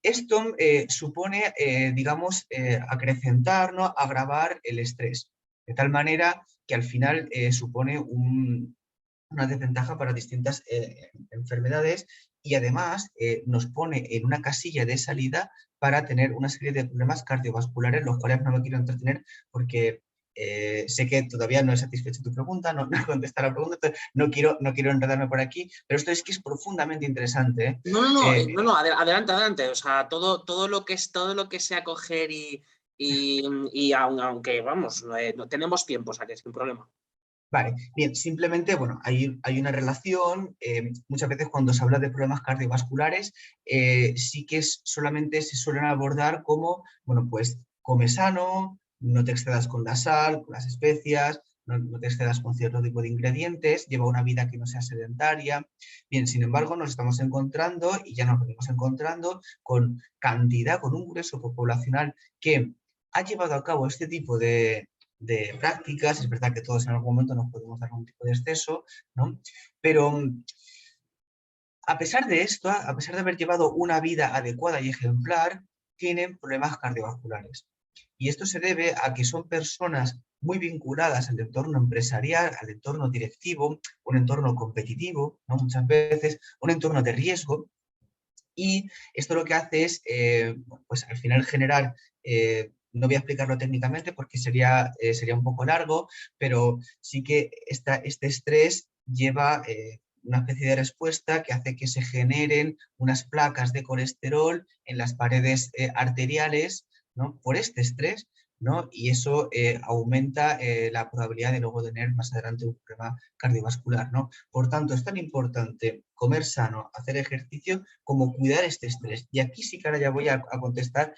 Esto supone, digamos, acrecentar, ¿no? Agravar el estrés, de tal manera que al final supone una desventaja para distintas enfermedades y además nos pone en una casilla de salida para tener una serie de problemas cardiovasculares, los cuales no me quiero entretener porque sé que todavía no he satisfecho tu pregunta, no he contestado la pregunta, entonces no quiero enredarme por aquí, pero esto es que es profundamente interesante. No, adelante, adelante. O sea, todo lo que sea coger y aunque, vamos, no tenemos tiempo, o sea, que sin problema. Vale, bien, simplemente, bueno, hay una relación, muchas veces cuando se habla de problemas cardiovasculares, sí que solamente se suelen abordar como, bueno, pues come sano, no te excedas con la sal, con las especias, no te excedas con cierto tipo de ingredientes, lleva una vida que no sea sedentaria. Bien, sin embargo, nos estamos encontrando, y ya nos venimos encontrando, con cantidad, con un grueso poblacional que ha llevado a cabo este tipo de prácticas. Es verdad que todos en algún momento nos podemos dar un tipo de exceso, ¿no? Pero a pesar de esto, a pesar de haber llevado una vida adecuada y ejemplar, tienen problemas cardiovasculares. Y esto se debe a que son personas muy vinculadas al entorno empresarial, al entorno directivo, un entorno competitivo, ¿no? Muchas veces un entorno de riesgo. Y esto lo que hace es, pues al final generar, no voy a explicarlo técnicamente porque sería un poco largo, pero sí que este estrés lleva una especie de respuesta que hace que se generen unas placas de colesterol en las paredes arteriales, ¿no? Por este estrés, ¿no? Y eso aumenta la probabilidad de luego tener más adelante un problema cardiovascular, ¿no? Por tanto, es tan importante comer sano, hacer ejercicio, como cuidar este estrés. Y aquí sí que ahora ya voy a contestar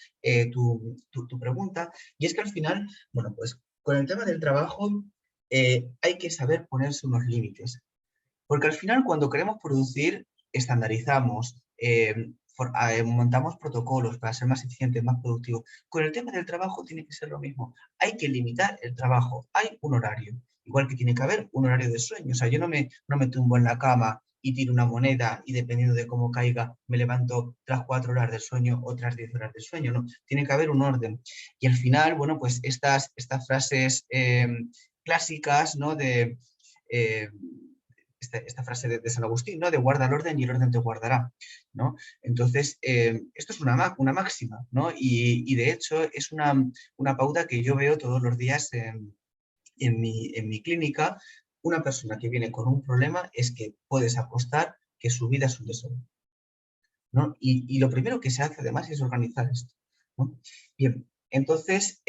tu pregunta. Y es que al final, bueno, pues con el tema del trabajo hay que saber ponerse unos límites. Porque al final cuando queremos producir, estandarizamos, montamos protocolos para ser más eficientes, más productivos. Con el tema del trabajo tiene que ser lo mismo. Hay que limitar el trabajo. Hay un horario. Igual que tiene que haber un horario de sueño. O sea, yo no me tumbo en la cama y tiro una moneda y dependiendo de cómo caiga me levanto tras 4 horas de sueño o tras 10 horas de sueño. No, tiene que haber un orden. Y al final, bueno, pues estas frases clásicas, ¿no? Eh, esta frase de San Agustín, ¿no? De guarda el orden y el orden te guardará, ¿no? Entonces, esto es una máxima, ¿no? Y de hecho es una pauta que yo veo todos los días en mi clínica. Una persona que viene con un problema es que puedes apostar que su vida es un desorden, ¿no? Y lo primero que se hace además es organizar esto, ¿no? Bien, entonces,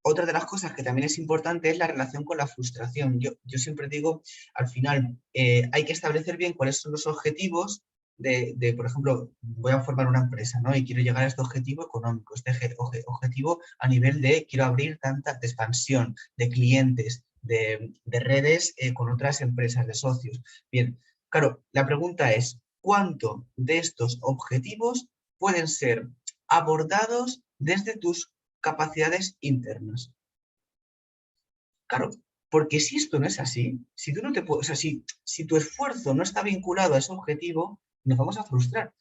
otra de las cosas que también es importante es la relación con la frustración. Yo siempre digo, al final, hay que establecer bien cuáles son los objetivos por ejemplo, voy a formar una empresa, ¿no? Y quiero llegar a este objetivo económico, este objetivo a nivel de quiero abrir tanta de expansión de clientes, de redes con otras empresas, de socios. Bien, claro, la pregunta es, ¿cuánto de estos objetivos pueden ser abordados desde tus capacidades internas? Claro, porque si esto no es así, si tú no te puedes, o sea, si tu esfuerzo no está vinculado a ese objetivo, nos vamos a frustrar.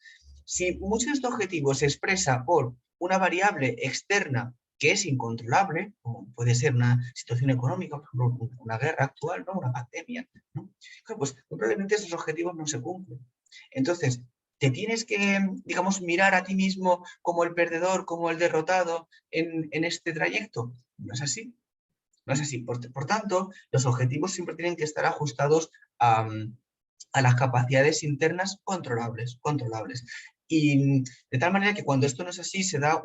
Si mucho de este objetivo se expresa por una variable externa que es incontrolable, como puede ser una situación económica, por ejemplo, una guerra actual, ¿no? Una pandemia, ¿no? Claro, pues probablemente esos objetivos no se cumplen. Entonces, te tienes que, digamos, mirar a ti mismo como el perdedor, como el derrotado en este trayecto. No es así. No es así. Por tanto, los objetivos siempre tienen que estar ajustados a las capacidades internas controlables. Y de tal manera que cuando esto no es así, se da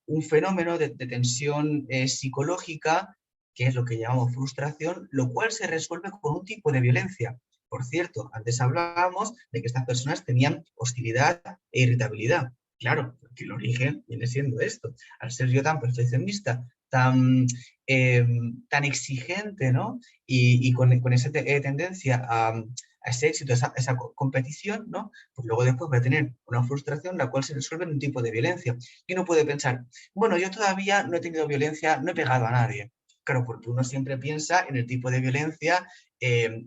un fenómeno de tensión psicológica, que es lo que llamamos frustración, lo cual se resuelve con un tipo de violencia. Por cierto, antes hablábamos de que estas personas tenían hostilidad e irritabilidad. Claro, porque el origen viene siendo esto. Al ser yo tan perfeccionista, tan exigente, ¿no? Y con esa tendencia a ese éxito, a esa competición, ¿no? Pues luego después va a tener una frustración la cual se resuelve en un tipo de violencia. Y uno puede pensar, bueno, yo todavía no he tenido violencia, no he pegado a nadie. Claro, porque uno siempre piensa en el tipo de violencia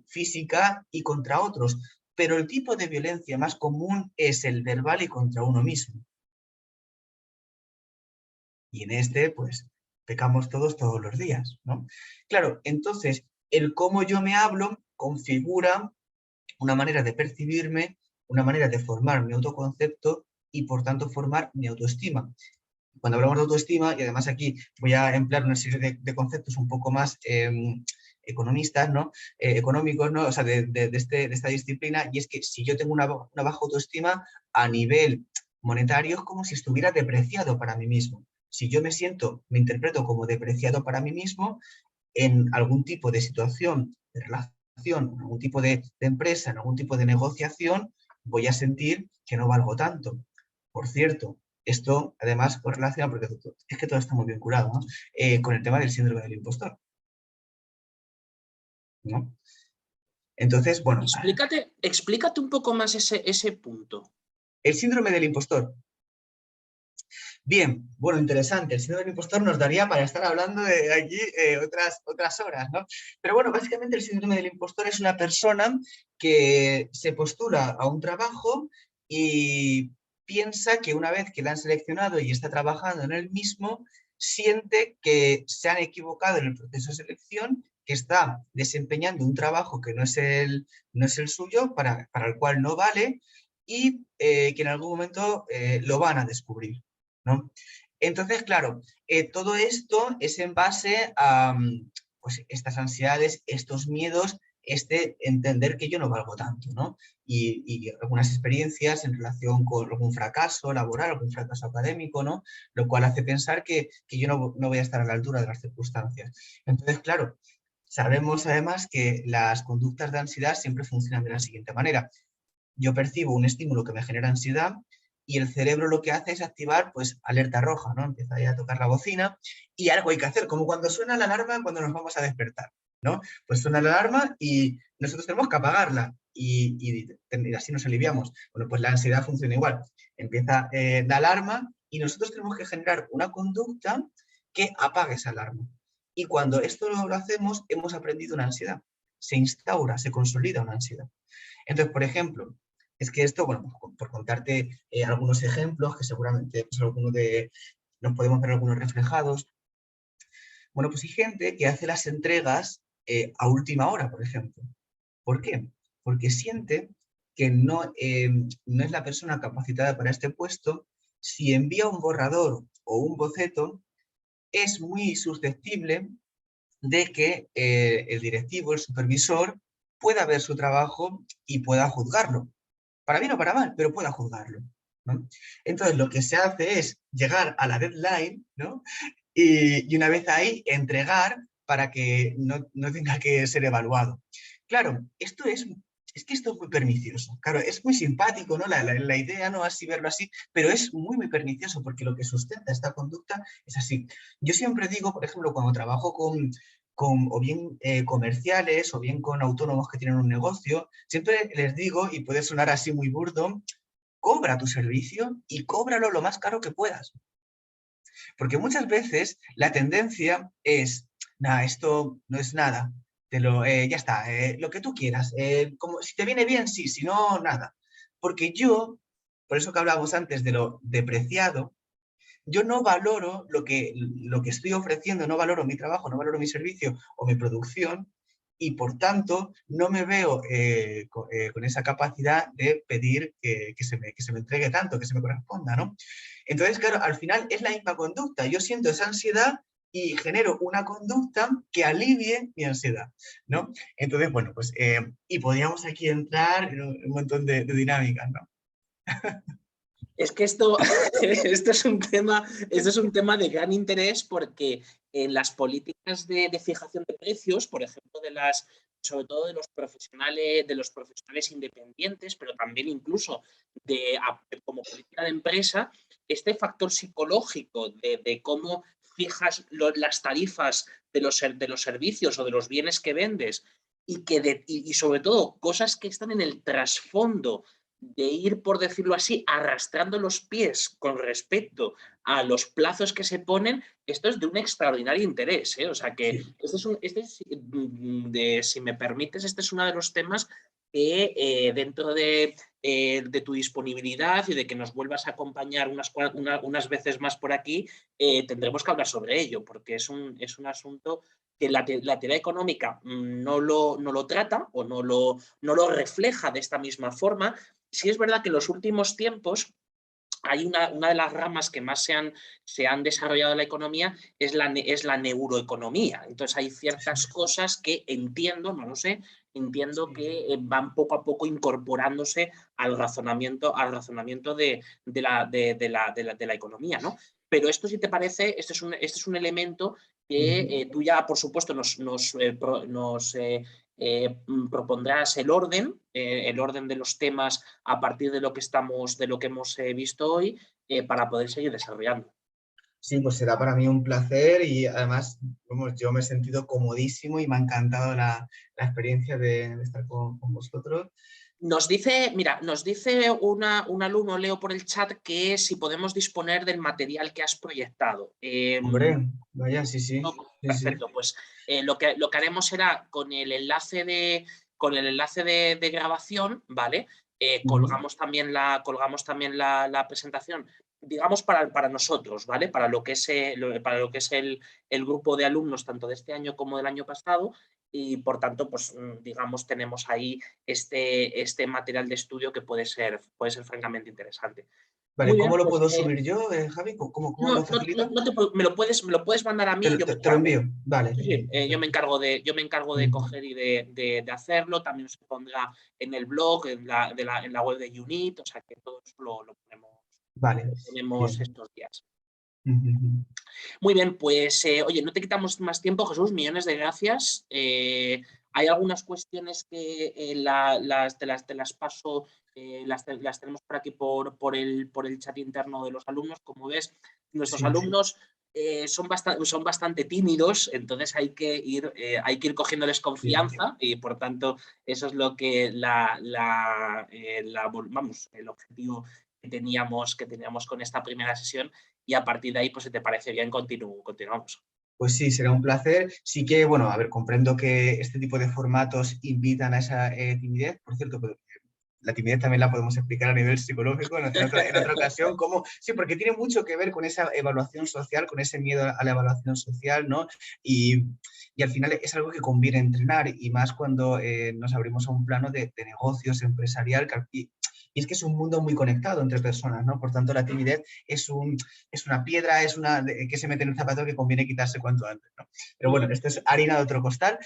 física y contra otros, pero el tipo de violencia más común es el verbal y contra uno mismo. Y en este, pues, pecamos todos los días, ¿no? Claro, entonces, el cómo yo me hablo configura una manera de percibirme, una manera de formar mi autoconcepto y, por tanto, formar mi autoestima. Cuando hablamos de autoestima, y además aquí voy a emplear una serie de conceptos un poco más economistas, ¿no? Económicos, ¿no? O sea, de esta disciplina, y es que si yo tengo una baja autoestima a nivel monetario, es como si estuviera depreciado para mí mismo. Si yo me interpreto como depreciado para mí mismo, en algún tipo de situación, de relación, en algún tipo de empresa, en algún tipo de negociación, voy a sentir que no valgo tanto. Por cierto, esto además correlaciona, porque es que todo está muy vinculado, ¿no? Con el tema del síndrome del impostor, ¿no? Entonces, bueno, Explícate un poco más ese punto. el síndrome del impostor. Bien, bueno, interesante. El síndrome del impostor nos daría para estar hablando de aquí otras horas, ¿no? Pero bueno, básicamente el síndrome del impostor es una persona que se postula a un trabajo y piensa que una vez que la han seleccionado y está trabajando en el mismo, siente que se han equivocado en el proceso de selección, que está desempeñando un trabajo que no es el suyo, para el cual no vale, y que en algún momento lo van a descubrir, ¿no? Entonces, claro, todo esto es en base a pues, estas ansiedades, estos miedos, entender que yo no valgo tanto, ¿no? Y algunas experiencias en relación con algún fracaso laboral, algún fracaso académico, ¿no? Lo cual hace pensar que yo no voy a estar a la altura de las circunstancias. Entonces, claro, sabemos además que las conductas de ansiedad siempre funcionan de la siguiente manera. Yo percibo un estímulo que me genera ansiedad y el cerebro lo que hace es activar, pues, alerta roja, ¿no? Empieza ya a tocar la bocina y algo hay que hacer, como cuando suena la alarma cuando nos vamos a despertar, ¿no? Pues suena la alarma y nosotros tenemos que apagarla y así nos aliviamos. Bueno, pues la ansiedad funciona igual. Empieza la alarma y nosotros tenemos que generar una conducta que apague esa alarma. Y cuando esto lo hacemos, hemos aprendido una ansiedad. Se instaura, se consolida una ansiedad. Entonces, por ejemplo, es que esto, bueno, por contarte algunos ejemplos que seguramente pues, nos podemos ver algunos reflejados. Bueno, pues hay gente que hace las entregas a última hora, por ejemplo. ¿Por qué? Porque siente que no es la persona capacitada para este puesto. Si envía un borrador o un boceto, es muy susceptible de que el directivo, el supervisor, pueda ver su trabajo y pueda juzgarlo. Para bien o para mal, pero pueda juzgarlo, ¿no? Entonces, lo que se hace es llegar a la deadline, ¿no? Y una vez ahí, entregar para que no tenga que ser evaluado. Claro, esto es es que esto es muy pernicioso. Claro, es muy simpático, ¿no? La idea, ¿no? Así verlo así, pero es muy, muy pernicioso porque lo que sustenta esta conducta es así. Yo siempre digo, por ejemplo, cuando trabajo con o bien comerciales o bien con autónomos que tienen un negocio, siempre les digo, y puede sonar así muy burdo, cobra tu servicio y cóbralo lo más caro que puedas. Porque muchas veces la tendencia es, nada, esto no es nada, ya está, lo que tú quieras, como, si te viene bien, sí, si no, nada. Porque yo, por eso que hablábamos antes de lo depreciado, yo no valoro lo que estoy ofreciendo, no valoro mi trabajo, no valoro mi servicio o mi producción, y por tanto no me veo con esa capacidad de pedir que se me entregue tanto, que se me corresponda, ¿no? Entonces, claro, al final es la misma conducta. Yo siento esa ansiedad y genero una conducta que alivie mi ansiedad, ¿no? Entonces, bueno, pues, y podríamos aquí entrar en un montón de dinámicas, ¿no? Es que esto, esto es un tema de gran interés porque en las políticas de fijación de precios, por ejemplo, sobre todo de los profesionales independientes, pero también incluso como política de empresa, este factor psicológico de cómo fijas las tarifas de los servicios o de los bienes que vendes y sobre todo cosas que están en el trasfondo de ir, por decirlo así, arrastrando los pies con respecto a los plazos que se ponen, esto es de un extraordinario interés, ¿eh? O sea que Sí. si me permites, este es uno de los temas que dentro de tu disponibilidad y de que nos vuelvas a acompañar unas veces más por aquí, tendremos que hablar sobre ello, porque es un asunto que la teoría económica no lo trata o no lo refleja de esta misma forma. Sí es verdad que en los últimos tiempos hay una de las ramas que más se han desarrollado en la economía es la neuroeconomía. Entonces hay ciertas cosas que entiendo, no lo sé, entiendo que van poco a poco incorporándose al razonamiento de la economía, ¿no? Pero esto, si te parece, este es un elemento que tú ya, por supuesto, propondrás el orden de los temas a partir de lo que hemos visto hoy, para poder seguir desarrollando. Sí, pues será para mí un placer y además vamos, yo me he sentido comodísimo y me ha encantado la experiencia de estar con vosotros. Nos dice un alumno, Leo, por el chat, que si podemos disponer del material que has proyectado. Hombre, vaya, sí, sí, sí, sí. Perfecto, pues lo que haremos será con el enlace de grabación, ¿vale? Colgamos también la presentación, digamos, para nosotros, ¿vale? Para lo que es el grupo de alumnos, tanto de este año como del año pasado, y por tanto, pues digamos, tenemos ahí este material de estudio que puede ser francamente interesante. Vale, Muy ¿cómo bien, lo pues puedo subir yo, Javi? ¿Cómo me lo facilitas? me lo puedes mandar a mí y yo me Te lo encargo. envío, vale. Sí, sí, yo me Perfecto. encargo de coger y de hacerlo. También se pondrá en el blog, en la web de UNIT, o sea que todo eso Vale, lo ponemos bien. estos días. Muy bien, pues oye, no te quitamos más tiempo, Jesús, millones de gracias. Hay algunas cuestiones que te las paso, las tenemos por aquí por el chat interno de los alumnos. Como ves, nuestros Sí, alumnos son bastante tímidos, entonces hay que ir cogiéndoles bien. confianza y por tanto eso es lo que vamos, el objetivo que teníamos con esta primera sesión, y a partir de ahí, pues si te parece bien, continuamos. Pues sí, será un placer. Sí que, bueno, a ver, comprendo que este tipo de formatos invitan a esa timidez. Por cierto, pero la timidez también la podemos explicar a nivel psicológico en otra ocasión. Sí, porque tiene mucho que ver con esa evaluación social, con ese miedo a la evaluación social, ¿no? Y al final es algo que conviene entrenar, y más cuando nos abrimos a un plano de negocios empresarial. Y es que es un mundo muy conectado entre personas, ¿no? Por tanto, la timidez es una piedra, que se mete en el zapato que conviene quitarse cuanto antes, ¿no? Pero bueno, esto es harina de otro costal.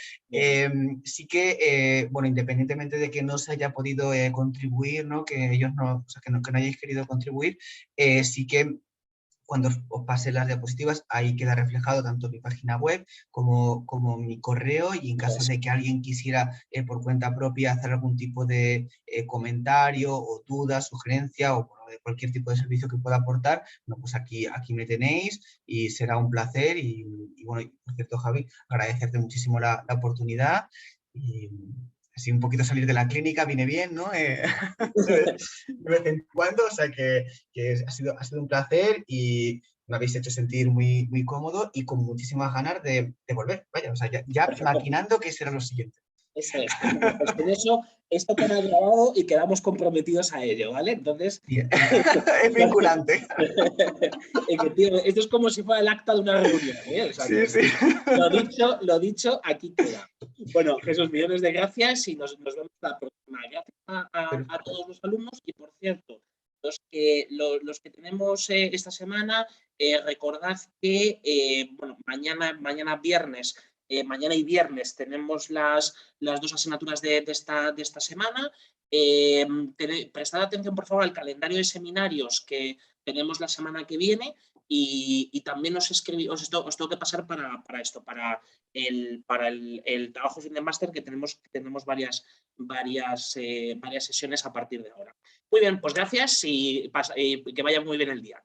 Sí que, bueno, independientemente de que no se haya podido contribuir, ¿no? Que ellos no, o sea, que no hayáis querido contribuir, sí que cuando os pase las diapositivas, ahí queda reflejado tanto mi página web como mi correo, y en caso de que alguien quisiera por cuenta propia hacer algún tipo de comentario o duda, sugerencia o bueno, de cualquier tipo de servicio que pueda aportar, bueno, pues aquí me tenéis y será un placer. Y bueno, y por cierto, Javi, agradecerte muchísimo la oportunidad. Y así un poquito salir de la clínica viene bien, ¿no? De vez en cuando, o sea que ha sido un placer y me habéis hecho sentir muy, muy cómodo y con muchísimas ganas de volver. Vaya, o sea, ya Perfecto. maquinando qué será lo siguiente. Eso es. Pues con eso, esto queda grabado y quedamos comprometidos a ello, ¿vale? Entonces, Bien. Es vinculante. esto es como si fuera el acta de una reunión, ¿eh? O sea, Sí, que sí. lo dicho, aquí queda. Bueno, Jesús, millones de gracias y nos vemos la próxima. Gracias a todos los alumnos y, por cierto, los que tenemos esta semana, recordad que bueno, mañana viernes, mañana y viernes tenemos las dos asignaturas de esta semana. Prestad atención, por favor, al calendario de seminarios que tenemos la semana que viene y también os tengo que pasar para esto, para el trabajo fin de máster, que tenemos varias sesiones a partir de ahora. Muy bien, pues gracias y que vaya muy bien el día.